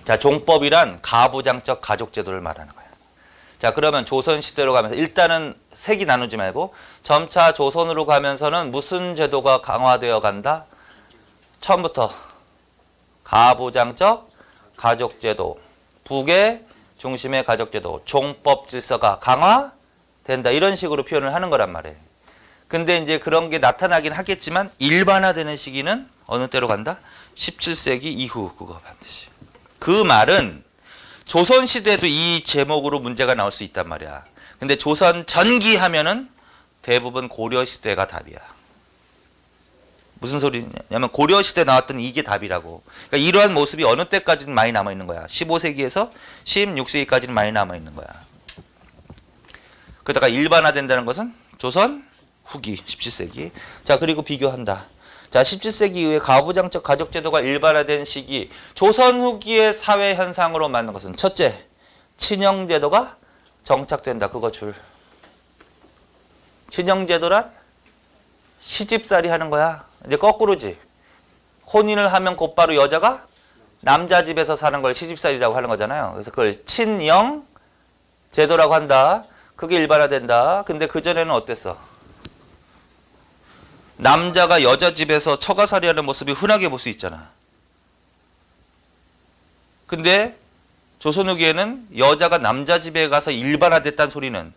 자, 종법이란 가부장적 가족제도를 말하는 거야. 자, 그러면 조선시대로 가면서 일단은 색이 나누지 말고 점차 조선으로 가면서는 무슨 제도가 강화되어 간다? 처음부터 가부장적 가족제도, 부계 중심의 가족제도, 종법 질서가 강화된다. 이런 식으로 표현을 하는 거란 말이에요. 근데 이제 그런 게 나타나긴 하겠지만 일반화되는 시기는 어느 때로 간다? 17세기 이후. 그거 반드시. 그 말은 조선시대도 이 제목으로 문제가 나올 수 있단 말이야. 근데 조선 전기 하면은 대부분 고려시대가 답이야. 무슨 소리냐면 고려시대 나왔던 이게 답이라고. 그러니까 이러한 모습이 어느 때까지는 많이 남아있는 거야. 15세기에서 16세기까지는 많이 남아있는 거야. 그러다가 일반화된다는 것은 조선 후기 17세기. 자, 그리고 비교한다. 자, 17세기 이후에 가부장적 가족제도가 일반화된 시기, 조선 후기의 사회 현상으로 맞는 것은 첫째, 친형제도가 정착된다. 그거 줄. 친형제도란 시집살이 하는 거야. 이제 거꾸로지. 혼인을 하면 곧바로 여자가 남자 집에서 사는 걸 시집살이라고 하는 거잖아요. 그래서 그걸 친형제도라고 한다. 그게 일반화된다. 근데 그전에는 어땠어? 남자가 여자 집에서 처가살이하는 모습이 흔하게 볼 수 있잖아. 근데 조선 후기에는 여자가 남자 집에 가서 일반화됐다는 소리는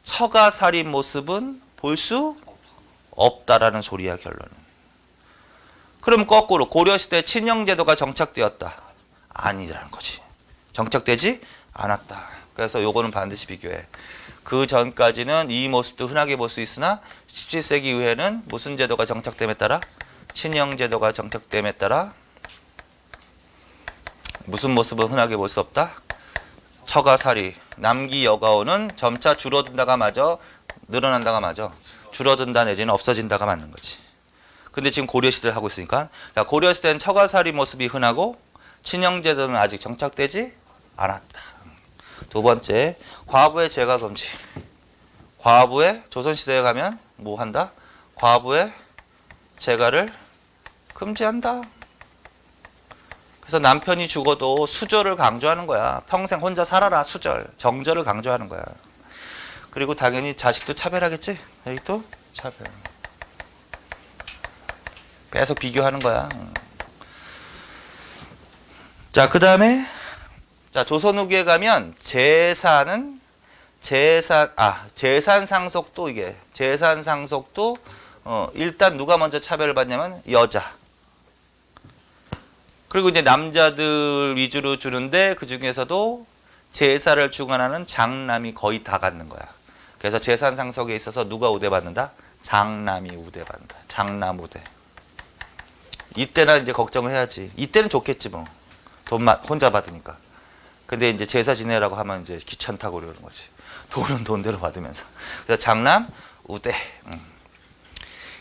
처가살인 모습은 볼 수 없다라는 소리야, 결론은. 그럼 거꾸로 고려시대 친형제도가 정착되었다. 아니라는 거지. 정착되지 않았다. 그래서 요거는 반드시 비교해. 그 전까지는 이 모습도 흔하게 볼 수 있으나 17세기 이후에는 무슨 제도가 정착됨에 따라? 친형제도가 정착됨에 따라 무슨 모습은 흔하게 볼 수 없다? 처가살이, 남기 여가오는 점차 줄어든다가 마저 늘어난다가 마저 줄어든다 내지는 없어진다가 맞는 거지. 근데 지금 고려시대를 하고 있으니까, 자, 고려시대는 처가살이 모습이 흔하고 친형제도는 아직 정착되지 않았다. 두 번째, 과부의 재가 금지. 과부의 조선시대에 가면 뭐 한다? 과부의 재가를 금지한다. 그래서 남편이 죽어도 수절을 강조하는 거야. 평생 혼자 살아라, 수절. 정절을 강조하는 거야. 그리고 당연히 자식도 차별하겠지? 여기 또 차별. 계속 비교하는 거야. 자, 그 다음에 자, 조선 후기에 가면 재산 상속도 이게 재산 상속도 일단 누가 먼저 차별을 받냐면 여자. 그리고 이제 남자들 위주로 주는데 그 중에서도 제사를 주관하는 장남이 거의 다 갖는 거야. 그래서 재산 상속에 있어서 누가 우대받는다? 장남이 우대받는다. 장남 우대. 이때는 이제 걱정을 해야지. 이때는 좋겠지 뭐. 돈만 혼자 받으니까. 근데 이제 제사 지내라고 하면 이제 귀찮다고 그러는 거지. 돈은 돈대로 받으면서. 그래서 장남 우대.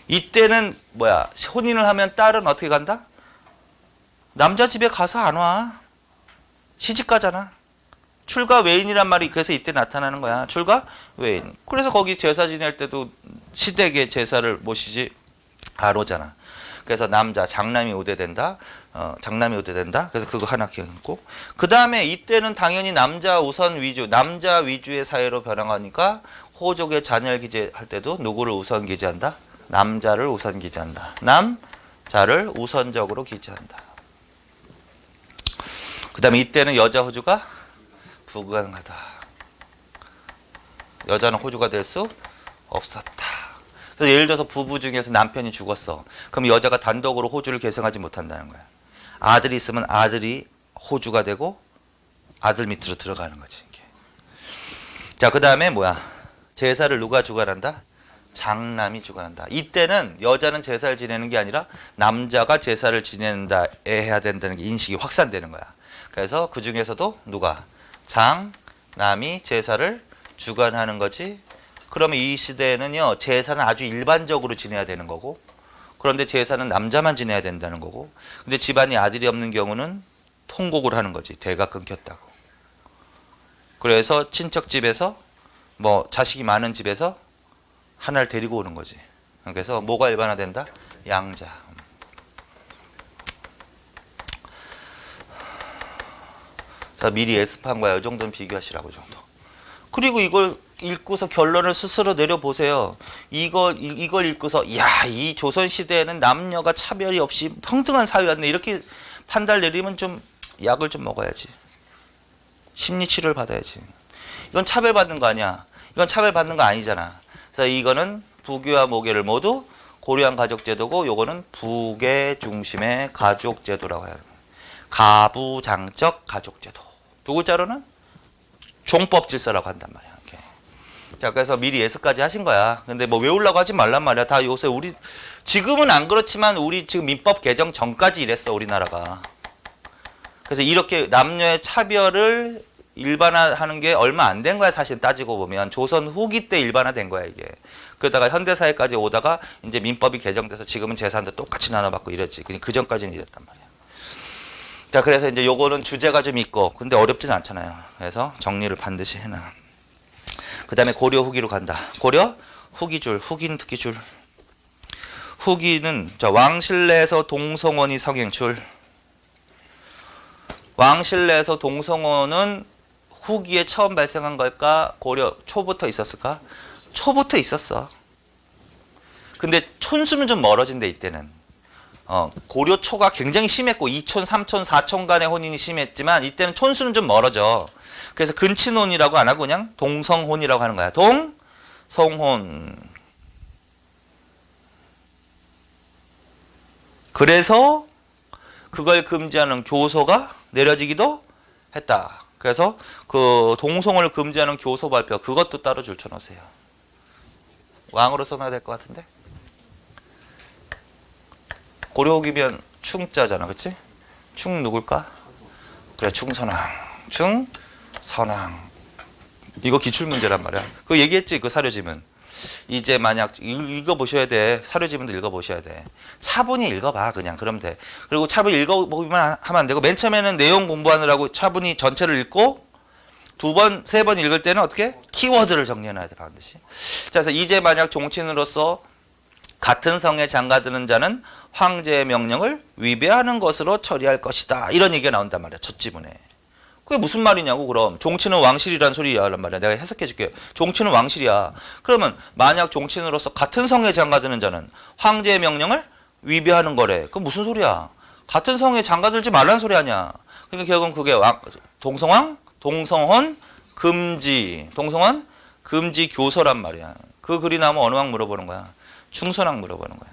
이때는 뭐야? 혼인을 하면 딸은 어떻게 간다? 남자 집에 가서 안 와. 시집 가잖아. 출가 외인이란 말이 그래서 이때 나타나는 거야. 출가 외인. 그래서 거기 제사 지낼 때도 시댁에 제사를 모시지 안 오잖아. 그래서 남자 장남이 우대된다. 장남이 우대된다. 그래서 그거 하나 기억했고, 그 다음에 이때는 당연히 남자 우선 위주, 남자 위주의 사회로 변화하니까 호족의 자녀를 기재할 때도 누구를 우선 기재한다? 남자를 우선 기재한다. 남자를 우선적으로 기재한다. 그 다음에 이때는 여자 호주가 불가능하다. 여자는 호주가 될 수 없었다. 그래서 예를 들어서 부부 중에서 남편이 죽었어. 그럼 여자가 단독으로 호주를 계승하지 못한다는 거야. 아들이 있으면 아들이 호주가 되고 아들 밑으로 들어가는 거지. 이게. 자, 그 다음에 뭐야? 제사를 누가 주관한다? 장남이 주관한다. 이때는 여자는 제사를 지내는 게 아니라 남자가 제사를 지낸다 해야 된다는 게 인식이 확산되는 거야. 그래서 그 중에서도 누가? 장남이 제사를 주관하는 거지. 그러면 이 시대에는요, 제사는 아주 일반적으로 지내야 되는 거고, 그런데 제사는 남자만 지내야 된다는 거고, 근데 집안에 아들이 없는 경우는 통곡을 하는 거지. 대가 끊겼다고. 그래서 친척집에서 뭐 자식이 많은 집에서 하나를 데리고 오는 거지. 그래서 뭐가 일반화된다? 양자. 자, 미리 예습한 거야. 이 정도는 비교하시라고 정도. 그리고 이걸 읽고서 결론을 스스로 내려보세요. 이걸 읽고서 야, 이 조선시대에는 남녀가 차별이 없이 평등한 사회였네. 이렇게 판단을 내리면 좀 약을 좀 먹어야지. 심리치료를 받아야지. 이건 차별받는 거 아니야. 이건 차별받는 거 아니잖아. 그래서 이거는 부교와 모계를 모두 고려한 가족제도고, 요거는 부계 중심의 가족제도라고 해요. 가부장적 가족제도. 두 글자로는 종법질서라고 한단 말이야. 이렇게. 자, 그래서 미리 예습까지 하신 거야. 근데 뭐 외우려고 하지 말란 말이야. 다 요새 우리 지금은 안 그렇지만 우리 지금 민법 개정 전까지 이랬어, 우리나라가. 그래서 이렇게 남녀의 차별을 일반화하는 게 얼마 안 된 거야, 사실 따지고 보면. 조선 후기 때 일반화된 거야, 이게. 그러다가 현대사회까지 오다가 이제 민법이 개정돼서 지금은 재산도 똑같이 나눠받고 이랬지. 그 전까지는 이랬단 말이야. 자, 그래서 이제 요거는 주제가 좀 있고, 근데 어렵진 않잖아요. 그래서 정리를 반드시 해놔. 그 다음에 고려 후기로 간다. 고려 후기줄, 후기는 특기줄. 후기는 자, 왕실내에서 동성혼이 성행줄. 왕실내에서 동성혼은 후기에 처음 발생한 걸까? 고려 초부터 있었을까? 초부터 있었어. 근데 촌수는 좀 멀어진대, 이때는. 고려 초가 굉장히 심했고 2촌, 3촌, 4촌 간의 혼인이 심했지만 이때는 촌수는 좀 멀어져. 그래서 근친혼이라고 안 하고 그냥 동성혼이라고 하는 거야. 동성혼. 그래서 그걸 금지하는 교서가 내려지기도 했다. 그래서 그 동성혼을 금지하는 교서 발표, 그것도 따로 줄쳐놓으세요. 왕으로 써놔야 될 것 같은데? 고려후기면 충자잖아, 그치? 충 누굴까? 그래, 충선왕. 충선왕. 이거 기출문제란 말이야. 그거 얘기했지, 그 사료지문. 이제 만약 읽어보셔야 돼. 사료지문도 읽어보셔야 돼. 차분히 읽어봐, 그냥. 그러면 돼. 그리고 차분히 읽어보기만 하면 안 되고, 맨 처음에는 내용 공부하느라고 차분히 전체를 읽고, 두 번, 세 번 읽을 때는 어떻게? 키워드를 정리해놔야 돼, 반드시. 자, 그래서 이제 만약 종친으로서 같은 성에 장가드는 자는 황제의 명령을 위배하는 것으로 처리할 것이다. 이런 얘기가 나온단 말이야, 첫 지문에. 그게 무슨 말이냐고, 그럼. 종친은 왕실이란 소리야란 말이야. 내가 해석해 줄게. 종친은 왕실이야. 그러면 만약 종친으로서 같은 성에 장가드는 자는 황제의 명령을 위배하는 거래. 그건 무슨 소리야? 같은 성에 장가들지 말라는 소리 아니야. 그러니까 결국은 그게 동성혼 금지. 동성혼 금지 교서란 말이야. 그 글이 나오면 어느 왕 물어보는 거야? 충선왕 물어보는 거야.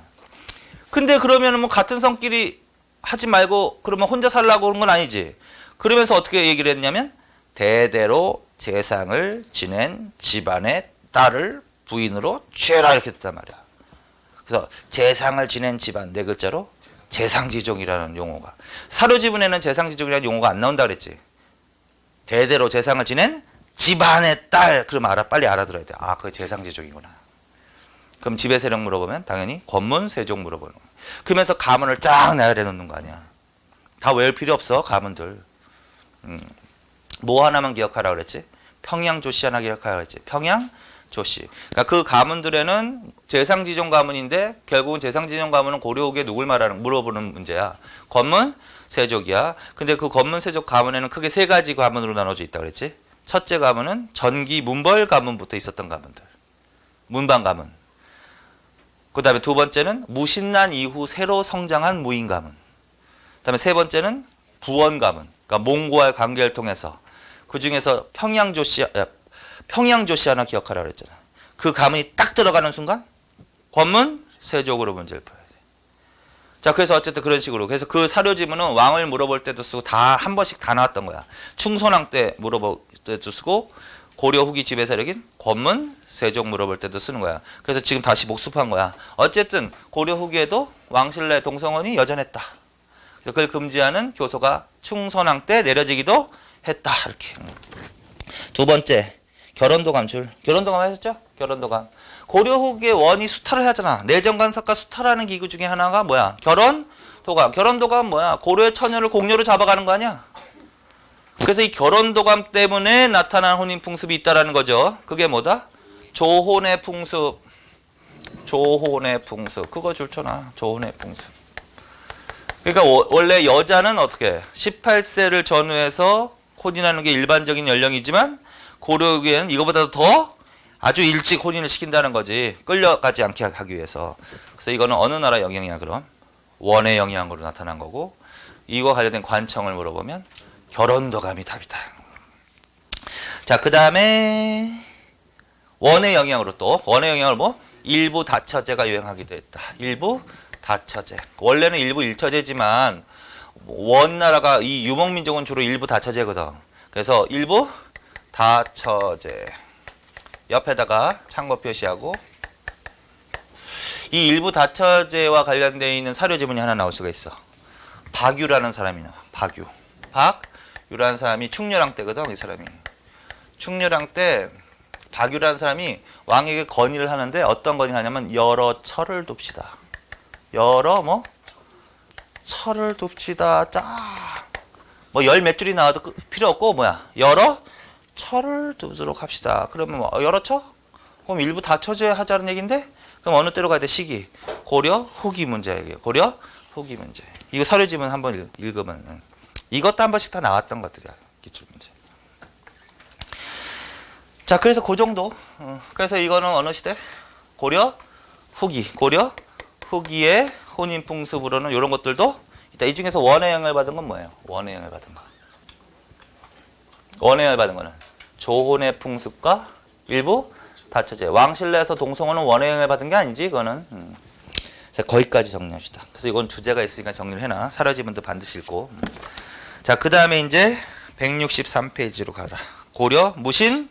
근데 그러면 뭐 같은 성끼리 하지 말고 그러면 혼자 살라고 그런 건 아니지. 그러면서 어떻게 얘기를 했냐면 대대로 재상을 지낸 집안의 딸을 부인으로 취해라 이렇게 했단 말이야. 그래서 재상을 지낸 집안 네 글자로 재상지종이라는 용어가. 사료지문에는 재상지종이라는 용어가 안 나온다 그랬지. 대대로 재상을 지낸 집안의 딸. 그러면 빨리 알아들어야 돼. 아, 그게 재상지종이구나. 그럼 지배 세력 물어보면 당연히 권문 세종 물어보는 거야. 그러면서 가문을 쫙 나열해 놓는 거 아니야. 다 외울 필요 없어, 가문들. 뭐 하나만 기억하라 그랬지? 평양조씨 하나 기억하라 그랬지? 평양조씨. 그러니까 그 가문들에는 재상지종 가문인데 결국은 재상지종 가문은 고려후기에 누굴 물어보는 문제야. 권문 세족이야. 근데 그 권문 세족 가문에는 크게 세 가지 가문으로 나눠져 있다 그랬지? 첫째 가문은 전기 문벌 가문부터 있었던 가문들. 문방 가문. 그 다음에 두 번째는 무신난 이후 새로 성장한 무인 가문. 그 다음에 세 번째는 부원 가문. 그러니까 몽고와의 관계를 통해서. 그 중에서 평양조씨 하나 기억하라 그랬잖아. 그 가문이 딱 들어가는 순간 권문 세족으로 문제를 풀어야 돼. 자, 그래서 어쨌든 그런 식으로. 그래서 그 사료지문은 왕을 물어볼 때도 쓰고 다 한 번씩 다 나왔던 거야. 충선왕 때 물어볼 때도 쓰고 고려 후기 지배 세력인 권문 세족 물어볼 때도 쓰는 거야. 그래서 지금 다시 복습한 거야. 어쨌든 고려 후기에도 왕실내 동성혼이 여전했다. 그래서 그걸 금지하는 교서가 충선왕 때 내려지기도 했다. 이렇게. 두 번째, 결혼도감줄. 결혼도감 하셨죠? 결혼도감. 고려 후기에 원이 수탈을 하잖아. 내정관석과 수탈하는 기구 중에 하나가 뭐야? 결혼도감. 결혼도감 뭐야? 고려의 처녀를 공료로 잡아가는 거 아니야? 그래서 이 결혼도감 때문에 나타난 혼인풍습이 있다라는 거죠. 그게 뭐다? 조혼의 풍습. 조혼의 풍습. 그거 줄쳐놔. 조혼의 풍습. 그러니까 원래 여자는 어떻게 18세를 전후해서 혼인하는 게 일반적인 연령이지만 고려에는 이거보다 더 아주 일찍 혼인을 시킨다는 거지. 끌려가지 않게 하기 위해서. 그래서 이거는 어느 나라 영향이야 그럼? 원의 영향으로 나타난 거고, 이거 관련된 관청을 물어보면 결혼도감이 답이다. 자, 그 다음에 원의 영향으로 또 원의 영향으로 뭐? 일부 다처제가 유행하기도 했다. 일부 다처제. 원래는 일부 일처제지만 원나라가 이 유목민족은 주로 일부 다처제거든. 그래서 일부 다처제. 옆에다가 참고 표시하고, 이 일부 다처제와 관련되어 있는 사료지문이 하나 나올 수가 있어. 박유라는 사람이 나와. 박유. 박유라는 사람이 충렬왕 때거든. 이 사람이. 충렬왕 때 박유라는 사람이 왕에게 건의를 하는데 어떤 건의를 하냐면 여러 철을 둡시다. 여러 뭐? 철을 둡시다. 뭐 열 몇 줄이 나와도 필요 없고 뭐야? 여러 철을 두도록 합시다. 그러면 뭐 여러 처? 그럼 일부 다처제 하자는 얘기인데, 그럼 어느 때로 가야 돼? 시기. 고려 후기 문제 얘기예요. 고려 후기 문제. 이거 사료지문 한번 읽으면 이것도 한 번씩 다 나왔던 것들이야. 기출 문제. 자, 그래서 그 정도. 그래서 이거는 어느 시대? 고려 후기. 고려 후기의 혼인 풍습으로는 이런 것들도 있다. 이 중에서 원의 영향을 받은 건 뭐예요? 원의 영향을 받은 거. 원의 영향을 받은 거는 조혼의 풍습과 일부 다처제. 왕실내에서 동성혼은 원의 영향을 받은 게 아니지, 그거는. 그래서 거기까지 정리합시다. 그래서 이건 주제가 있으니까 정리를 해놔. 사료지문도 반드시 읽고. 자, 그 다음에 이제 163페이지로 가자. 고려 무신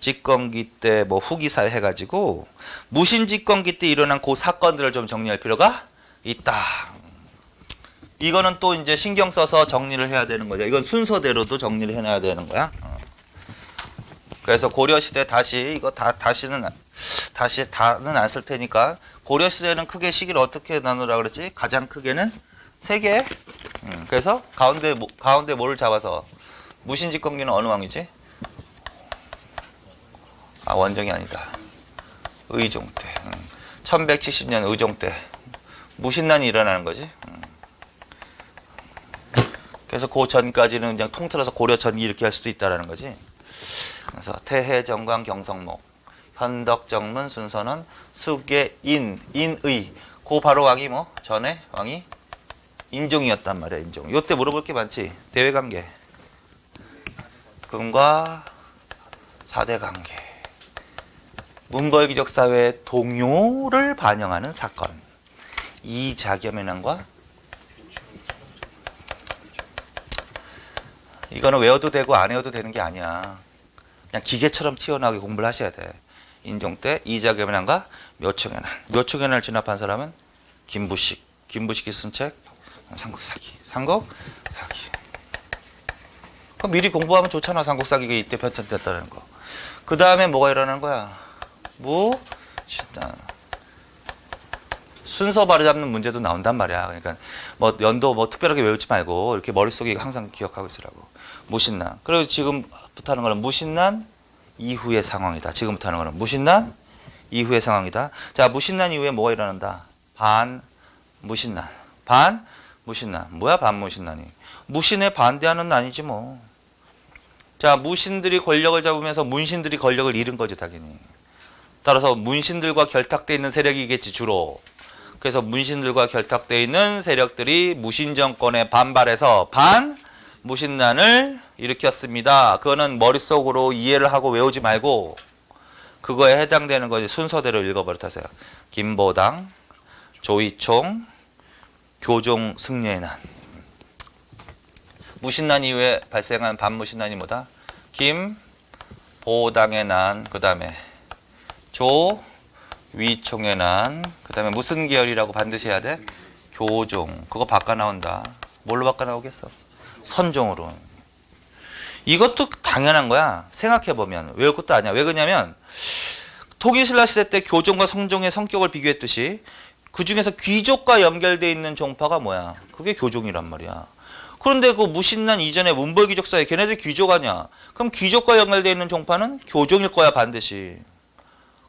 집권기 때 뭐 후기사회 해가지고 무신 집권기 때 일어난 그 사건들을 좀 정리할 필요가 있다. 이거는 또 이제 신경 써서 정리를 해야 되는 거죠. 이건 순서대로도 정리를 해놔야 되는 거야. 그래서 고려 시대 다시 이거 다시는 안 쓸 테니까, 고려 시대는 크게 시기를 어떻게 나누라 그랬지? 가장 크게는 세 개. 그래서 가운데 뭐를 잡아서 무신 집권기는 어느 왕이지? 아, 원정이 아니다. 의종 때. 1170년 의종 때 무신난이 일어나는 거지. 그래서 그 전까지는 그냥 통틀어서 고려 전기 이렇게 할 수도 있다라는 거지. 그래서 태해, 정광, 경성목, 현덕, 정문, 순선원, 수계, 인의. 그 바로 왕이 뭐? 전에 왕이 인종이었단 말이야. 인종. 요때 물어볼 게 많지. 대외관계, 금과 사대관계, 문벌기적 사회의 동요를 반영하는 사건. 이자겸연왕과 이거는 외워도 되고 안 외워도 되는 게 아니야. 그냥 기계처럼 튀어나오게 공부를 하셔야 돼. 인종 때 이자겸연왕과 묘충연한. 묘충연한을 진압한 사람은 김부식. 김부식이 쓴 책 삼국사기. 삼국사기. 그럼 미리 공부하면 좋잖아. 삼국사기가 이때 편찬됐다는 거. 그 다음에 뭐가 일어나는 거야? 무신난. 순서 바로잡는 문제도 나온단 말이야. 그러니까 뭐 연도 뭐 특별하게 외우지 말고 이렇게 머릿속에 항상 기억하고 있으라고. 무신난. 그리고 지금부터 하는 거는 무신난 이후의 상황이다. 지금부터 하는 거는 무신난 이후의 상황이다. 자, 무신난 이후에 뭐가 일어난다? 반무신난. 반무신난. 뭐야 반무신난이? 무신에 반대하는 난이지 뭐. 자, 무신들이 권력을 잡으면서 문신들이 권력을 잃은 거죠, 당연히. 따라서 문신들과 결탁되어 있는 세력이겠지, 주로. 그래서 문신들과 결탁되어 있는 세력들이 무신 정권에 반발해서 무신난을 일으켰습니다. 그거는 머릿속으로 이해를 하고 외우지 말고 그거에 해당되는 거 순서대로 읽어버렸다세요. 김보당, 조이총, 교종 승려의 난. 무신난 이후에 발생한 반무신난이 뭐다? 김보당의 난, 그 다음에 조위총의 난, 그 다음에 무슨 계열이라고 반드시 해야 돼? 교종. 그거 바꿔 나온다. 뭘로 바꿔 나오겠어? 선종으로. 이것도 당연한 거야. 생각해보면. 외울 것도 아니야. 왜 그러냐면 통일신라 시대 때 교종과 성종의 성격을 비교했듯이 그 중에서 귀족과 연결되어 있는 종파가 뭐야? 그게 교종이란 말이야. 그런데 그 무신난 이전에 문벌귀족 사이에 걔네들 귀족 아니야? 그럼 귀족과 연결되어 있는 종파는 교종일 거야 반드시.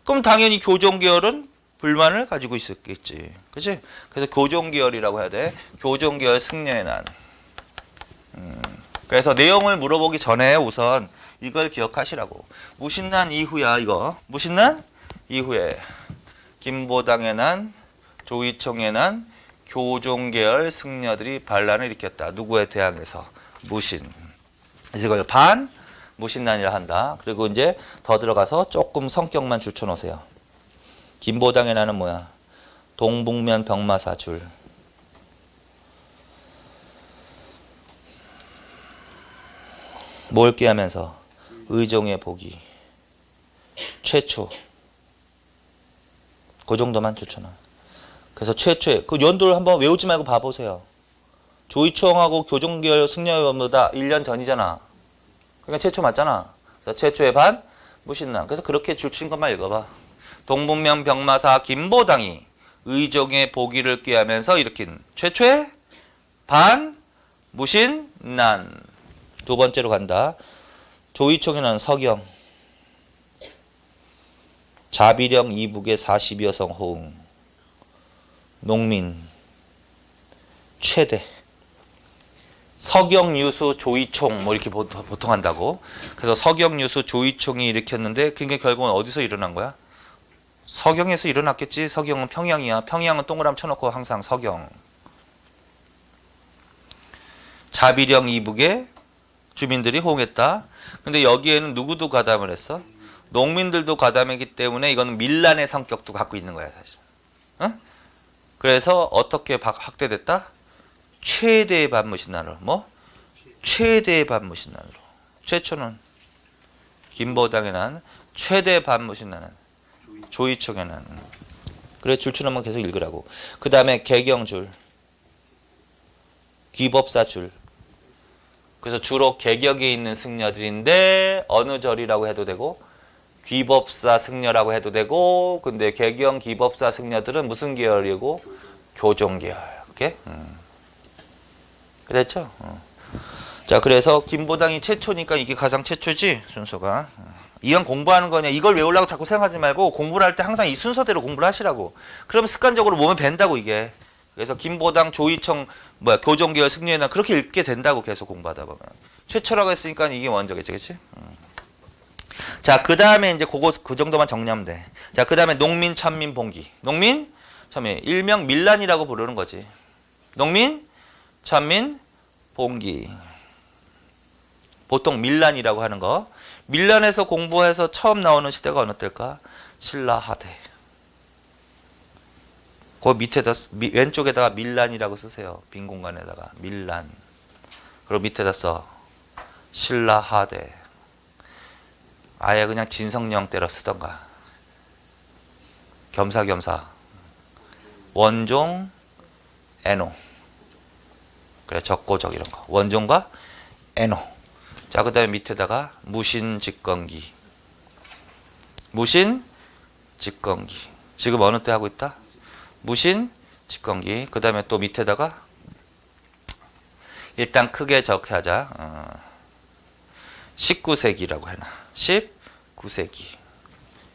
그럼 당연히 교종 계열은 불만을 가지고 있었겠지. 그치? 그래서 교종 계열이라고 해야 돼. 교종 계열 승려의 난. 그래서 내용을 물어보기 전에 우선 이걸 기억하시라고. 무신난 이후야 이거. 무신난 이후에 김보당의 난, 조이총의 난, 교종계열 승려들이 반란을 일으켰다. 누구에 대항해서? 무신. 이걸 반무신난이라 한다. 그리고 이제 더 들어가서 조금 성격만 줄쳐놓으세요. 김보당의 난은 뭐야? 동북면 병마사 줄. 뭘 꾀하면서? 의종의 복이. 최초. 그 정도만 줄쳐놔. 그래서 최초에 그 연도를 한번 외우지 말고 봐보세요. 조이총하고 교종계열 승려보다 1년 전이잖아. 그러니까 최초 맞잖아. 그래서 최초의 반 무신난. 그래서 그렇게 줄친 것만 읽어봐. 동북면 병마사 김보당이 의종의 복위를 꾀하면서 일으킨 최초의 반 무신난. 두 번째로 간다. 조이총에는 서경, 자비령 이북의 40여 성 호응, 농민, 최대, 서경, 유수, 조이총 뭐 이렇게 보통 한다고. 그래서 서경, 유수, 조이총이 일으켰는데 그게 결국은 어디서 일어난 거야? 서경에서 일어났겠지. 서경은 평양이야. 평양은 동그라미 쳐놓고 항상 서경. 자비령 이북에 주민들이 호응했다. 근데 여기에는 누구도 가담을 했어? 농민들도 가담했기 때문에 이건 밀란의 성격도 갖고 있는 거야 사실. 어? 그래서 어떻게 확대됐다? 최대의 반무신난으로. 뭐? 최대의 반무신난으로. 최초는 김보당의 난, 최대 반무신난은 조이총의 난. 그래 줄줄한번 계속 읽으라고. 그 다음에 개경줄, 귀법사줄. 그래서 주로 개격에 있는 승려들인데 어느 절이라고 해도 되고 귀법사 승려라고 해도 되고, 근데 개경 귀법사 승려들은 무슨 계열이고? 교종 계열. 오케이? 그랬죠? 자, 그래서 김보당이 최초니까 이게 가장 최초지 순서가. 이건 공부하는 거냐? 이걸 외우려고 자꾸 생각하지 말고 공부를 할 때 항상 이 순서대로 공부를 하시라고. 그러면 습관적으로 몸에 밴다고 이게. 그래서 김보당, 조이총, 교종 계열 승려의 난 그렇게 읽게 된다고 계속 공부하다 보면. 최초라고 했으니까 이게 먼저겠지, 그렇지? 자, 그 다음에 이제 그 정도만 정리하면 돼. 자, 그 다음에 농민, 천민, 봉기. 농민, 천민. 일명 밀란이라고 부르는 거지. 농민, 천민, 봉기. 보통 밀란이라고 하는 거. 밀란에서 공부해서 처음 나오는 시대가 어느 때일까? 신라하대. 그 밑에다, 왼쪽에다가 밀란이라고 쓰세요. 빈 공간에다가. 밀란. 그리고 밑에다 써. 신라하대. 아예 그냥 진성령 때려 쓰던가. 겸사겸사. 원종, 애노. 그래, 적고적 이런 거. 원종과 애노. 자, 그 다음에 밑에다가 무신직건기. 무신직건기. 지금 어느 때 하고 있다? 무신직건기. 그 다음에 또 밑에다가 일단 크게 적하자. 19세기라고 해놔. 19세기.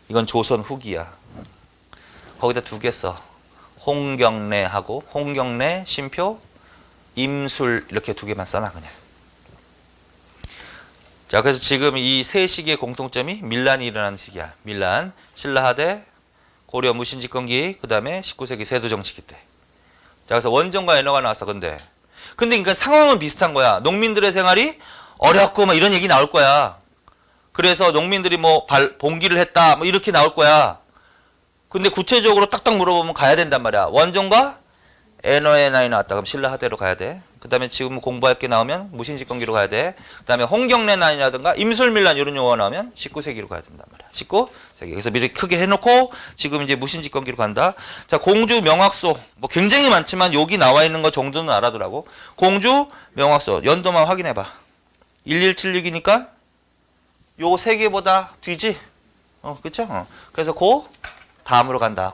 이건 조선 후기야. 거기다 두 개 써. 홍경래하고 홍경래, 심표, 임술 이렇게 두 개만 써놔 그냥. 자, 그래서 지금 이 세 시기의 공통점이 밀란이 일어나는 시기야. 밀란, 신라하대, 고려 무신직건기, 그 다음에 19세기 세도정치기 때. 자, 그래서 원종과 애너가 나왔어. 근데 근데 그러니까 상황은 비슷한 거야. 농민들의 생활이 어렵고 막 이런 얘기 나올 거야. 그래서 농민들이 뭐 봉기를 했다 뭐 이렇게 나올 거야. 근데 구체적으로 딱딱 물어보면 가야 된단 말이야. 원종과 NONI 나왔다. 그럼 신라 하대로 가야 돼. 그 다음에 지금 공부할 게 나오면 무신직권기로 가야 돼. 그 다음에 홍경래난이라든가 임술밀란 이런 용어가 나오면 19세기로 가야 된단 말이야. 19세기. 여기서 미리 크게 해놓고 지금 이제 무신직권기로 간다. 자, 공주 명확소. 뭐 굉장히 많지만 여기 나와 있는 거 정도는 알아두라고. 공주 명확소. 연도만 확인해봐. 1176이니까 요 세 개보다 뒤지? 그쵸? 그래서 다음으로 간다.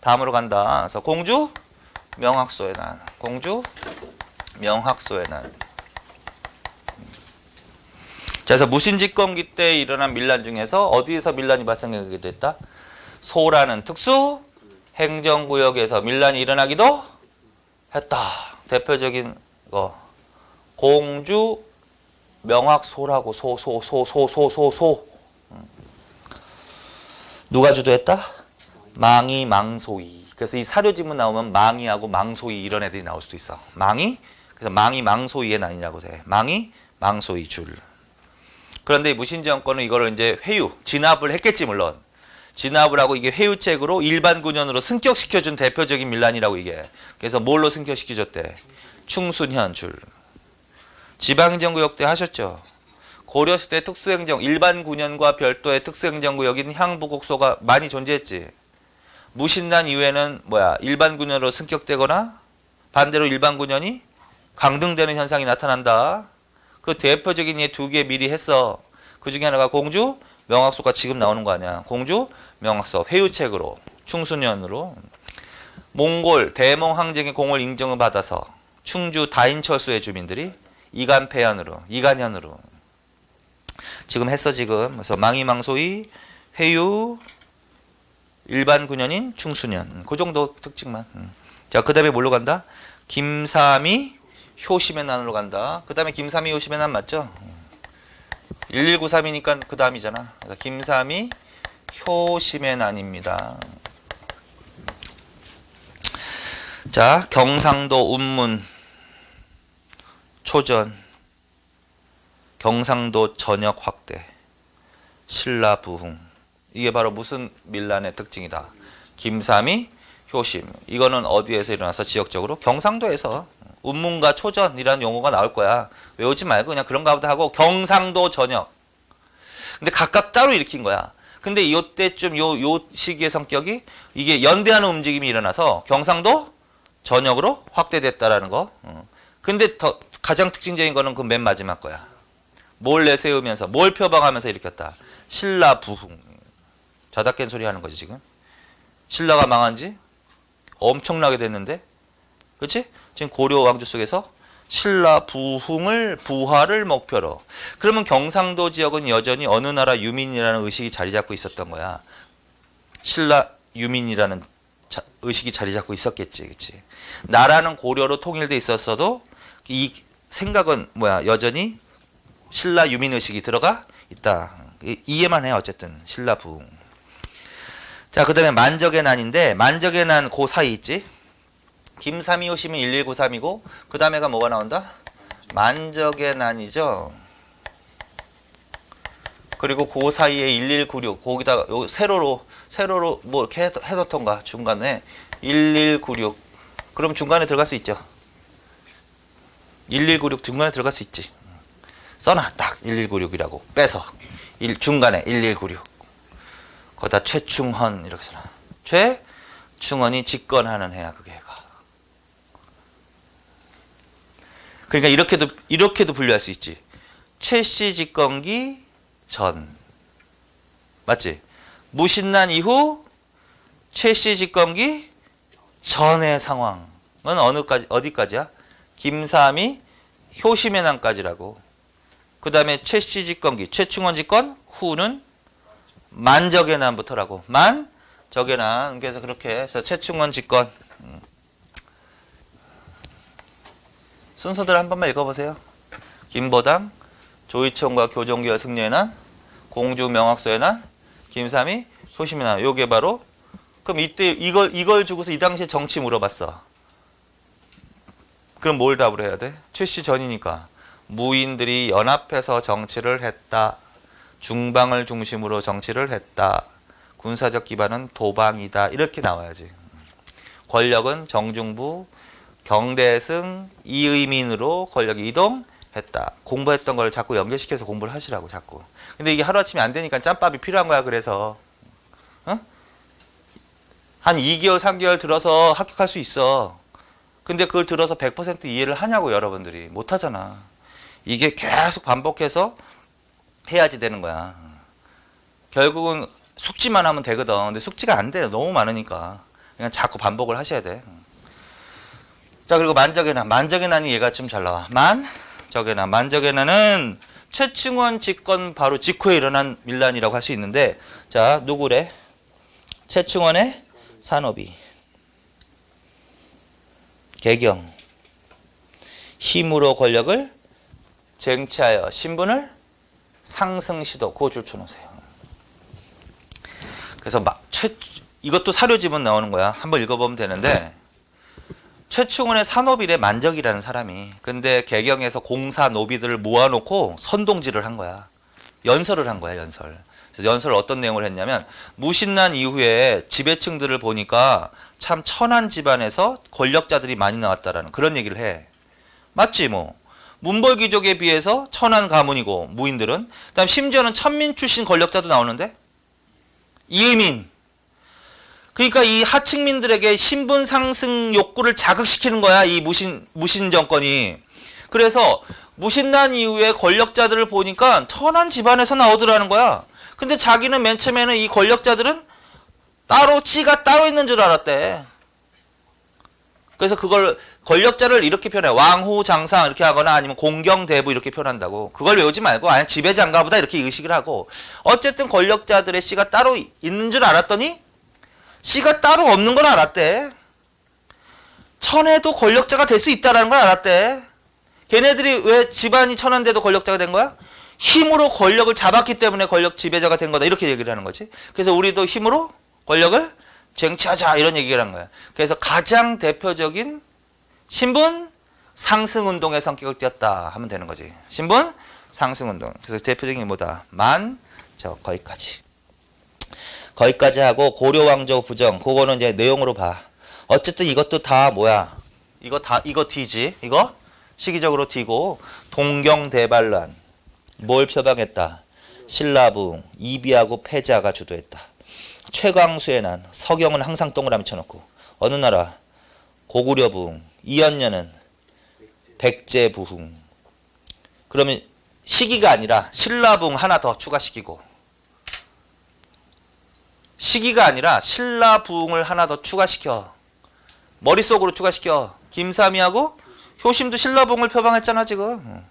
다음으로 간다. 그래서 공주 명확소의 난. 공주 명확소의 난. 그래서 무신직권기 때 일어난 밀란 중에서 어디에서 밀란이 발생하게 됐다? 소라는 특수 행정구역에서 밀란이 일어나기도 했다. 대표적인 거 공주 명확소라고. 소. 누가 주도했다? 망이 망소이. 그래서 이 사료지문 나오면 망이하고 망소이 이런 애들이 나올 수도 있어. 망이, 그래서 망이 망소이의 난이라고 돼. 망이 망소이 줄. 그런데 무신정권은 이거를 이제 진압을 했겠지 물론. 진압을 하고 이게 회유책으로 일반 군현으로 승격시켜준 대표적인 밀란이라고 이게. 그래서 뭘로 승격시켜줬대? 충순현 줄. 지방행정구역 때 하셨죠? 고려시대 특수행정, 일반 군현과 별도의 특수행정구역인 향부곡소가 많이 존재했지. 무신난 이후에는 일반 군현으로 승격되거나 반대로 일반 군현이 강등되는 현상이 나타난다. 그 대표적인 예 두 개 미리 했어. 그 중에 하나가 공주 명확소가 지금 나오는 거 아니야. 공주 명확소 회유책으로 충순현으로 몽골 대몽 항쟁의 공을 인정을 받아서 충주 다인철수의 주민들이 이간현으로 지금 했어 지금. 그래서 망이망소이 회유 일반 군현인 충순현. 그 정도 특징만. 자, 그 다음에 뭘로 간다? 김삼이 효심의 난으로 간다. 그 다음에 김삼이 효심의 난 맞죠? 1193이니까 그 다음이잖아. 그래서 김삼이 효심의 난입니다. 자, 경상도 운문 초전 경상도 전역 확대 신라 부흥. 이게 바로 무슨 밀란의 특징이다. 김삼이 효심. 이거는 어디에서 일어나서 지역적으로 경상도에서 운문과 초전이라는 용어가 나올 거야. 외우지 말고 그냥 그런가 보다 하고 경상도 전역. 근데 각각 따로 일으킨 거야. 근데 이때쯤 요 시기의 성격이 이게 연대하는 움직임이 일어나서 경상도 전역으로 확대됐다라는 거. 근데 가장 특징적인 거는 그 맨 마지막 거야. 뭘 내세우면서 뭘 표방하면서 일으켰다. 신라 부흥. 자다 깬 소리 하는 거지 지금. 신라가 망한 지 엄청나게 됐는데, 그렇지? 지금 고려 왕조 속에서 신라 부활을 목표로. 그러면 경상도 지역은 여전히 어느 나라 유민이라는 의식이 자리 잡고 있었던 거야. 신라 유민이라는 의식이 자리 잡고 있었겠지, 그렇지? 나라는 고려로 통일돼 있었어도 이 생각은 여전히 신라 유민 의식이 들어가 있다. 이해만 해 어쨌든 신라 부흥. 자, 그 다음에 만적의 난인데, 만적의 난 그 사이 있지? 김삼이 효심은 1193이고, 그 다음에가 뭐가 나온다? 만적의 난이죠. 그리고 그 사이에 1196, 거기다가 세로로 뭐 이렇게 해뒀던가, 중간에 1196. 그럼 중간에 들어갈 수 있죠. 1196 중간에 들어갈 수 있지. 써놔, 딱 1196이라고. 빼서. 중간에 1196. 거기다 최충헌 이렇게 써놔. 최충헌이 집권하는 해야 그게 해가. 그러니까 이렇게도 분류할 수 있지. 최씨 집권기 전. 맞지? 무신난 이후 최씨 집권기 전의 상황은 어디까지야? 김삼이 효심의 난까지라고. 그 다음에 최씨 집권기, 최충헌 집권 후는 만적의 난부터라고. 만적의 난. 그래서 그렇게 해서 최충헌 집권. 순서들 한 번만 읽어보세요. 김보당, 조이총과 교종기와 승려의 난, 공주 명확소의 난, 김삼이 효심의 난. 요게 바로. 그럼 이때 이걸 주고서 이 당시에 정치 물어봤어. 그럼 뭘 답을 해야 돼? 최씨 전이니까 무인들이 연합해서 정치를 했다. 중방을 중심으로 정치를 했다. 군사적 기반은 도방이다. 이렇게 나와야지. 권력은 정중부, 경대승, 이의민으로 권력이 이동했다. 공부했던 걸 자꾸 연결시켜서 공부를 하시라고 자꾸. 근데 이게 하루아침에 안 되니까 짬밥이 필요한 거야. 그래서 한 2개월, 3개월 들어서 합격할 수 있어. 근데 그걸 들어서 100% 이해를 하냐고 여러분들이. 못하잖아. 이게 계속 반복해서 해야지 되는 거야. 결국은 숙지만 하면 되거든. 근데 숙지가 안 돼요. 너무 많으니까. 그냥 자꾸 반복을 하셔야 돼. 자, 그리고 만적의 난이 얘가 좀 잘 나와. 만적의 난은 최충원 집권 바로 직후에 일어난 밀란이라고 할 수 있는데, 자, 누구래? 최충원의 산업이. 개경. 힘으로 권력을 쟁취하여 신분을 상승시도. 그거 줄 쳐놓으세요. 그래서 이것도 사료지문 나오는 거야. 한번 읽어보면 되는데, 최충원의 산업일의 만적이라는 사람이 근데 개경에서 공사 노비들을 모아놓고 선동질을 한 거야. 연설을 한 거야. 그래서 연설을 어떤 내용을 했냐면 무신난 이후에 지배층들을 보니까 참 천한 집안에서 권력자들이 많이 나왔다라는 그런 얘기를 해. 맞지 뭐. 문벌귀족에 비해서 천한 가문이고 무인들은. 그다음 심지어는 천민 출신 권력자도 나오는데 이의민. 그러니까 이 하층민들에게 신분 상승 욕구를 자극시키는 거야. 이 무신 정권이. 그래서 무신난 이후에 권력자들을 보니까 천한 집안에서 나오더라는 거야. 근데 자기는 맨 처음에는 이 권력자들은 찌가 따로 있는 줄 알았대. 그래서 그걸 권력자를 이렇게 표현해. 왕후 장상 이렇게 하거나 아니면 공경대부 이렇게 표현한다고. 그걸 외우지 말고 아니 지배장가보다 이렇게 의식을 하고. 어쨌든 권력자들의 씨가 따로 있는 줄 알았더니 씨가 따로 없는 걸 알았대. 천해도 권력자가 될 수 있다는 걸 알았대. 걔네들이 왜 집안이 천한데도 권력자가 된 거야? 힘으로 권력을 잡았기 때문에 권력 지배자가 된 거다. 이렇게 얘기를 하는 거지. 그래서 우리도 힘으로 권력을 쟁취하자 이런 얘기를 한 거야. 그래서 가장 대표적인 신분 상승운동의 성격을 띄었다 하면 되는 거지. 신분 상승운동. 그래서 대표적인 게 뭐다? 거기까지 하고 고려왕조 부정. 그거는 이제 내용으로 봐. 어쨌든 이것도 다 뭐야? 이거 D지. 이거 시기적으로 D고 동경대반란. 뭘 표방했다? 신라부흥, 이비하고 패자가 주도했다. 최광수의 난, 서경은 항상 동그라미 쳐놓고. 어느 나라? 고구려 부흥. 이연녀는 백제 부흥. 그러면 시기가 아니라 신라부흥 하나 더 추가시키고. 시기가 아니라 신라부흥을 하나 더 추가시켜. 머릿속으로 추가시켜. 김삼이하고 효심도 신라부흥을 표방했잖아 지금.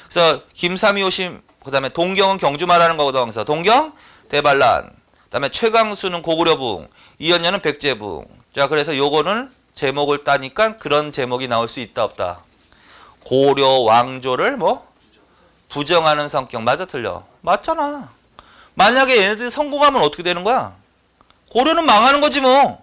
그래서 김삼이 효심 그 다음에 동경은 경주 말하는 거거든. 그래서 동경 대반란. 그 다음에 최광수는 고구려 부흥. 이연녀는 백제 부흥. 자 그래서 요거는 제목을 따니까 그런 제목이 나올 수 있다 없다. 고려 왕조를 뭐 부정하는 성격. 맞아 틀려? 맞잖아. 만약에 얘네들이 성공하면 어떻게 되는 거야? 고려는 망하는 거지 뭐.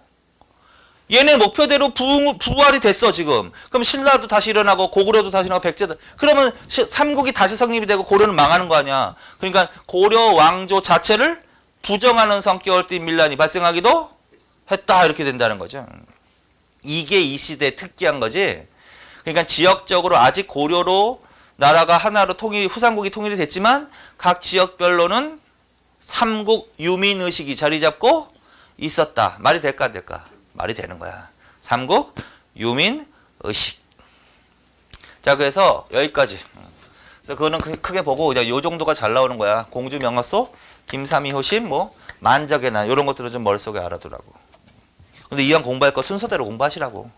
얘네 목표대로 부활이 됐어 지금. 그럼 신라도 다시 일어나고 고구려도 다시 일어나고 백제도. 그러면 삼국이 다시 성립이 되고 고려는 망하는 거 아니야. 그러니까 고려 왕조 자체를 부정하는 성격을 띈 밀란이 발생하기도 했다. 이렇게 된다는 거죠. 이게 이 시대의 특기한 거지. 그러니까 지역적으로 아직 고려로 나라가 하나로 후삼국이 통일이 됐지만 각 지역별로는 삼국 유민의식이 자리 잡고 있었다. 말이 될까 안 될까? 말이 되는 거야. 삼국 유민의식. 자 그래서 여기까지. 그래서 그거는 크게 보고 그냥 요 정도가 잘 나오는 거야. 공주명화소, 김삼이 효심, 뭐 만적의 난 이런 것들은 좀 머릿속에 알아두라고. 근데 이왕 공부할 거 순서대로 공부하시라고.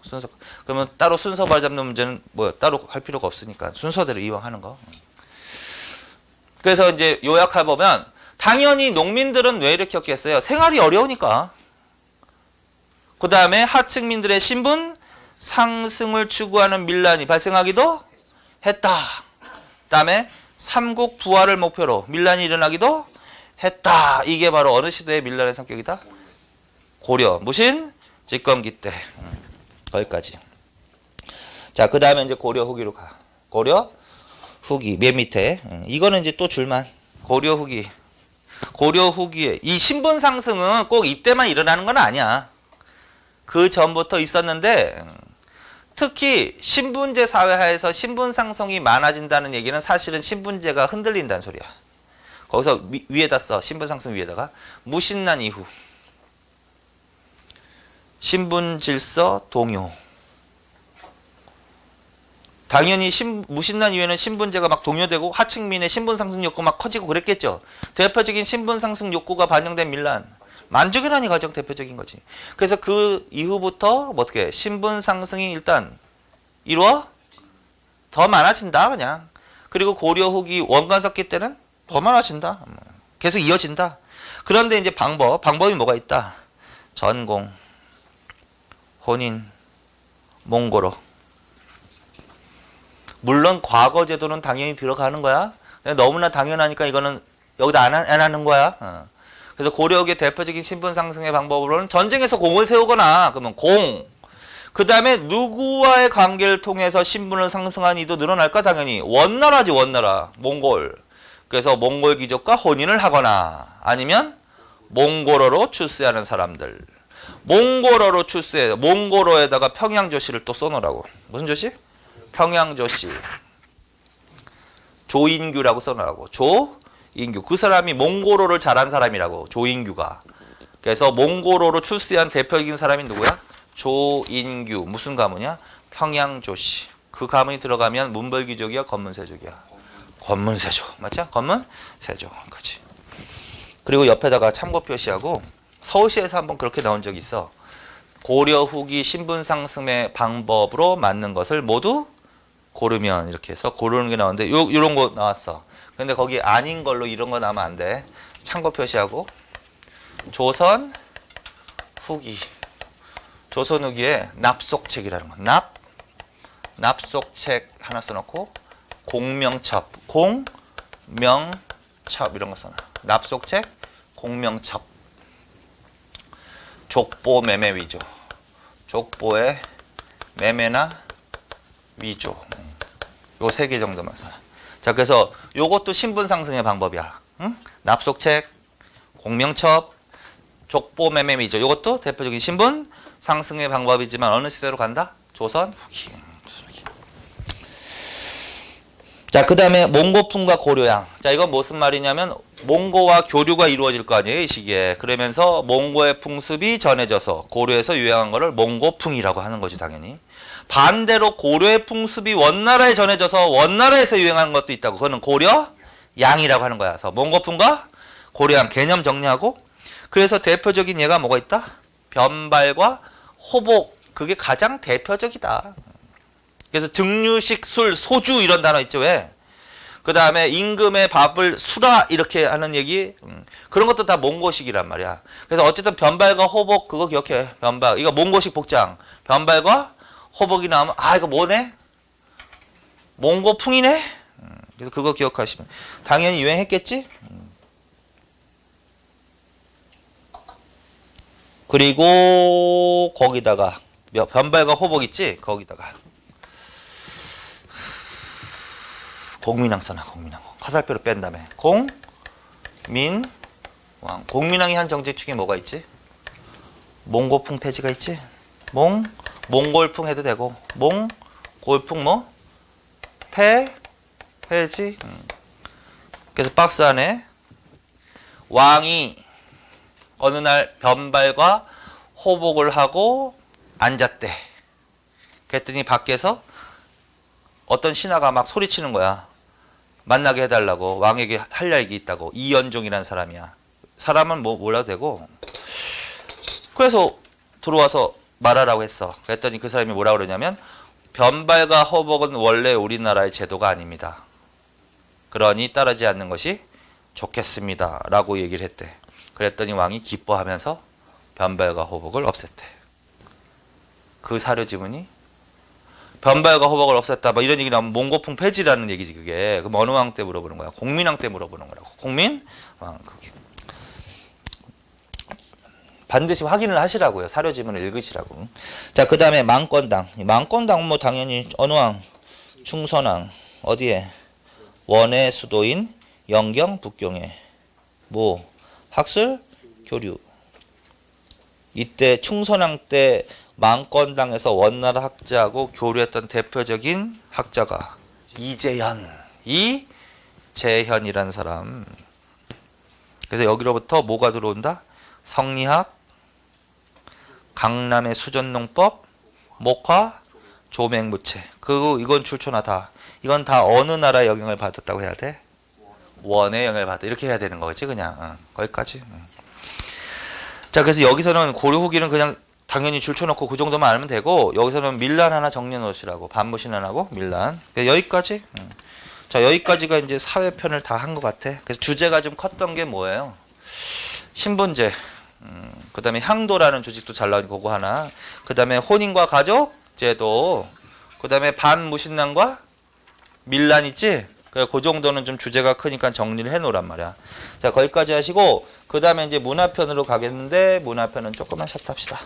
그러면 따로 순서 발 잡는 문제는 뭐 따로 할 필요가 없으니까 순서대로 이왕 하는 거. 그래서 이제 요약해 보면 당연히 농민들은 왜 이렇게 했겠어요? 생활이 어려우니까. 그 다음에 하층민들의 신분 상승을 추구하는 밀란이 발생하기도 했다. 그 다음에 삼국 부활을 목표로 밀란이 일어나기도 했다. 이게 바로 어느 시대의 밀란의 성격이다? 고려 무신 집권기 때. 거기까지. 자, 그 다음에 이제 고려 후기로 가. 고려 후기 맨 밑에. 이거는 이제 또 줄만. 고려 후기. 고려 후기에 이 신분 상승은 꼭 이때만 일어나는 건 아니야. 그 전부터 있었는데 특히 신분제 사회하에서 신분 상승이 많아진다는 얘기는 사실은 신분제가 흔들린다는 소리야. 거기서 위에다 써. 신분 상승 위에다가 무신난 이후 신분 질서 동요. 당연히 무신난 이후에는 신분제가 막 동요되고 하층민의 신분 상승 욕구 막 커지고 그랬겠죠. 대표적인 신분 상승 욕구가 반영된 밀란. 만주교란이 가장 대표적인 거지. 그래서 그 이후부터 뭐 어떻게 신분 상승이 일단 이루어 더 많아진다 그냥. 그리고 고려 후기 원관석기 때는 더 많아진다. 계속 이어진다. 그런데 이제 방법이 뭐가 있다. 전공, 혼인, 몽고로. 물론 과거 제도는 당연히 들어가는 거야. 너무나 당연하니까 이거는 여기다 안 하는 거야. 그래서 고려의 대표적인 신분 상승의 방법으로는 전쟁에서 공을 세우거나 그러면 공. 그 다음에 누구와의 관계를 통해서 신분을 상승한 이도 늘어날까? 당연히 원나라지 원나라. 몽골. 그래서 몽골 귀족과 혼인을 하거나 아니면 몽골어로 출세하는 사람들. 몽골어로 출세. 몽골어에다가 평양조씨를 또 써놓으라고. 무슨 조씨? 평양조씨. 조인규라고 써놓으라고. 조인규. 그 사람이 몽골어를 잘한 사람이라고. 조인규가. 그래서 몽골어로 출세한 대표적인 사람이 누구야? 조인규. 무슨 가문이야? 평양조씨. 그 가문이 들어가면 문벌귀족이야? 건문세족이야? 건문세족. 맞죠? 건문세족까지. 그리고 옆에다가 참고 표시하고 서울시에서 한번 그렇게 나온 적이 있어. 고려 후기 신분 상승의 방법으로 맞는 것을 모두 고르면 이렇게 해서 고르는 게 나오는데 요런 거 나왔어. 근데 거기 아닌 걸로 이런 거 나오면 안 돼. 참고 표시하고 조선 후기. 조선 후기에 납속책이라는 거. 납속책 하나 써놓고 공명첩. 공명첩 이런 거 써놔. 납속책, 공명첩. 족보 매매 위조. 족보의 매매나 위조. 요 3개 정도만 써놔. 자, 그래서 요것도 신분 상승의 방법이야. 응? 납속책, 공명첩, 족보 매매 위조. 요것도 대표적인 신분 상승의 방법이지만 어느 시대로 간다? 조선 후기. 자, 그 다음에 몽고풍과 고려양. 자, 이건 무슨 말이냐면 몽고와 교류가 이루어질 거 아니에요, 이 시기에. 그러면서 몽고의 풍습이 전해져서 고려에서 유행한 거를 몽고풍이라고 하는 거지, 당연히. 반대로 고려의 풍습이 원나라에 전해져서 원나라에서 유행한 것도 있다고. 그거는 고려양이라고 하는 거야. 그래서 몽고풍과 고려양 개념 정리하고. 그래서 대표적인 예가 뭐가 있다? 변발과 호복. 그게 가장 대표적이다. 그래서 증류식, 술, 소주 이런 단어 있죠. 왜? 그 다음에 임금의 밥을 수라 이렇게 하는 얘기. 그런 것도 다 몽고식이란 말이야. 그래서 어쨌든 변발과 호복 그거 기억해. 변발. 이거 몽고식 복장. 변발과 호복이 나오면 아 이거 뭐네? 몽고풍이네? 그래서 그거 기억하시면 당연히 유행했겠지? 그리고 거기다가 변발과 호복 있지? 거기다가 공민왕 써놔. 공민왕. 화살표로 뺀 다음에 공민왕. 공민왕이 한 정책 중에 뭐가 있지? 몽고풍 폐지가 있지? 몽골풍 해도 되고 몽골풍 뭐? 폐지. 그래서 박스 안에 왕이 어느 날 변발과 호복을 하고 앉았대. 그랬더니 밖에서 어떤 신하가 막 소리치는 거야. 만나게 해달라고. 왕에게 할 얘기 있다고. 이연종이라는 사람이야. 사람은 뭐 몰라도 되고. 그래서 들어와서 말하라고 했어. 그랬더니 그 사람이 뭐라 그러냐면 변발과 호복은 원래 우리나라의 제도가 아닙니다. 그러니 따르지 않는 것이 좋겠습니다. 라고 얘기를 했대. 그랬더니 왕이 기뻐하면서 변발과 호복을 없앴대. 그 사료 지문이 변발과 호복을 없앴다. 뭐 이런 얘기 나오면 몽고풍 폐지라는 얘기지 그게. 그럼 어느 왕 때 물어보는 거야? 공민왕 때 물어보는 거라고. 공민왕. 그게. 반드시 확인을 하시라고요. 사료 지문을 읽으시라고. 자, 그 다음에 망건당. 망건당 뭐 당연히 어느 왕? 충선왕. 어디에? 원의 수도인 영경 북경에. 뭐 학술 교류. 이때 충선왕 때 망건당에서 원나라 학자하고 교류했던 대표적인 학자가 이재현이라는 사람. 그래서 여기로부터 뭐가 들어온다? 성리학, 강남의 수전농법, 목화, 조맹무체. 그리고 이건 출처나 이건 다 어느 나라의 영향을 받았다고 해야 돼? 원의 영향을 받았다. 이렇게 해야 되는 거지 그냥. 거기까지. 자, 그래서 여기서는 고려 후기는 그냥 당연히 줄쳐놓고 그 정도만 알면 되고, 여기서는 밀란 하나 정리해 놓으시라고. 반무신 하나고 밀란. 여기까지. 자, 여기까지가 이제 사회편을 다 한 것 같아. 그래서 주제가 좀 컸던 게 뭐예요? 신분제. 그 다음에 향도라는 조직도 잘 나온 거고 하나. 그 다음에 혼인과 가족 제도. 그 다음에 반무신난과 밀란 있지? 그 정도는 좀 주제가 크니까 정리를 해 놓으란 말이야. 자, 거기까지 하시고, 그 다음에 이제 문화편으로 가겠는데, 문화편은 조금만 샷합시다.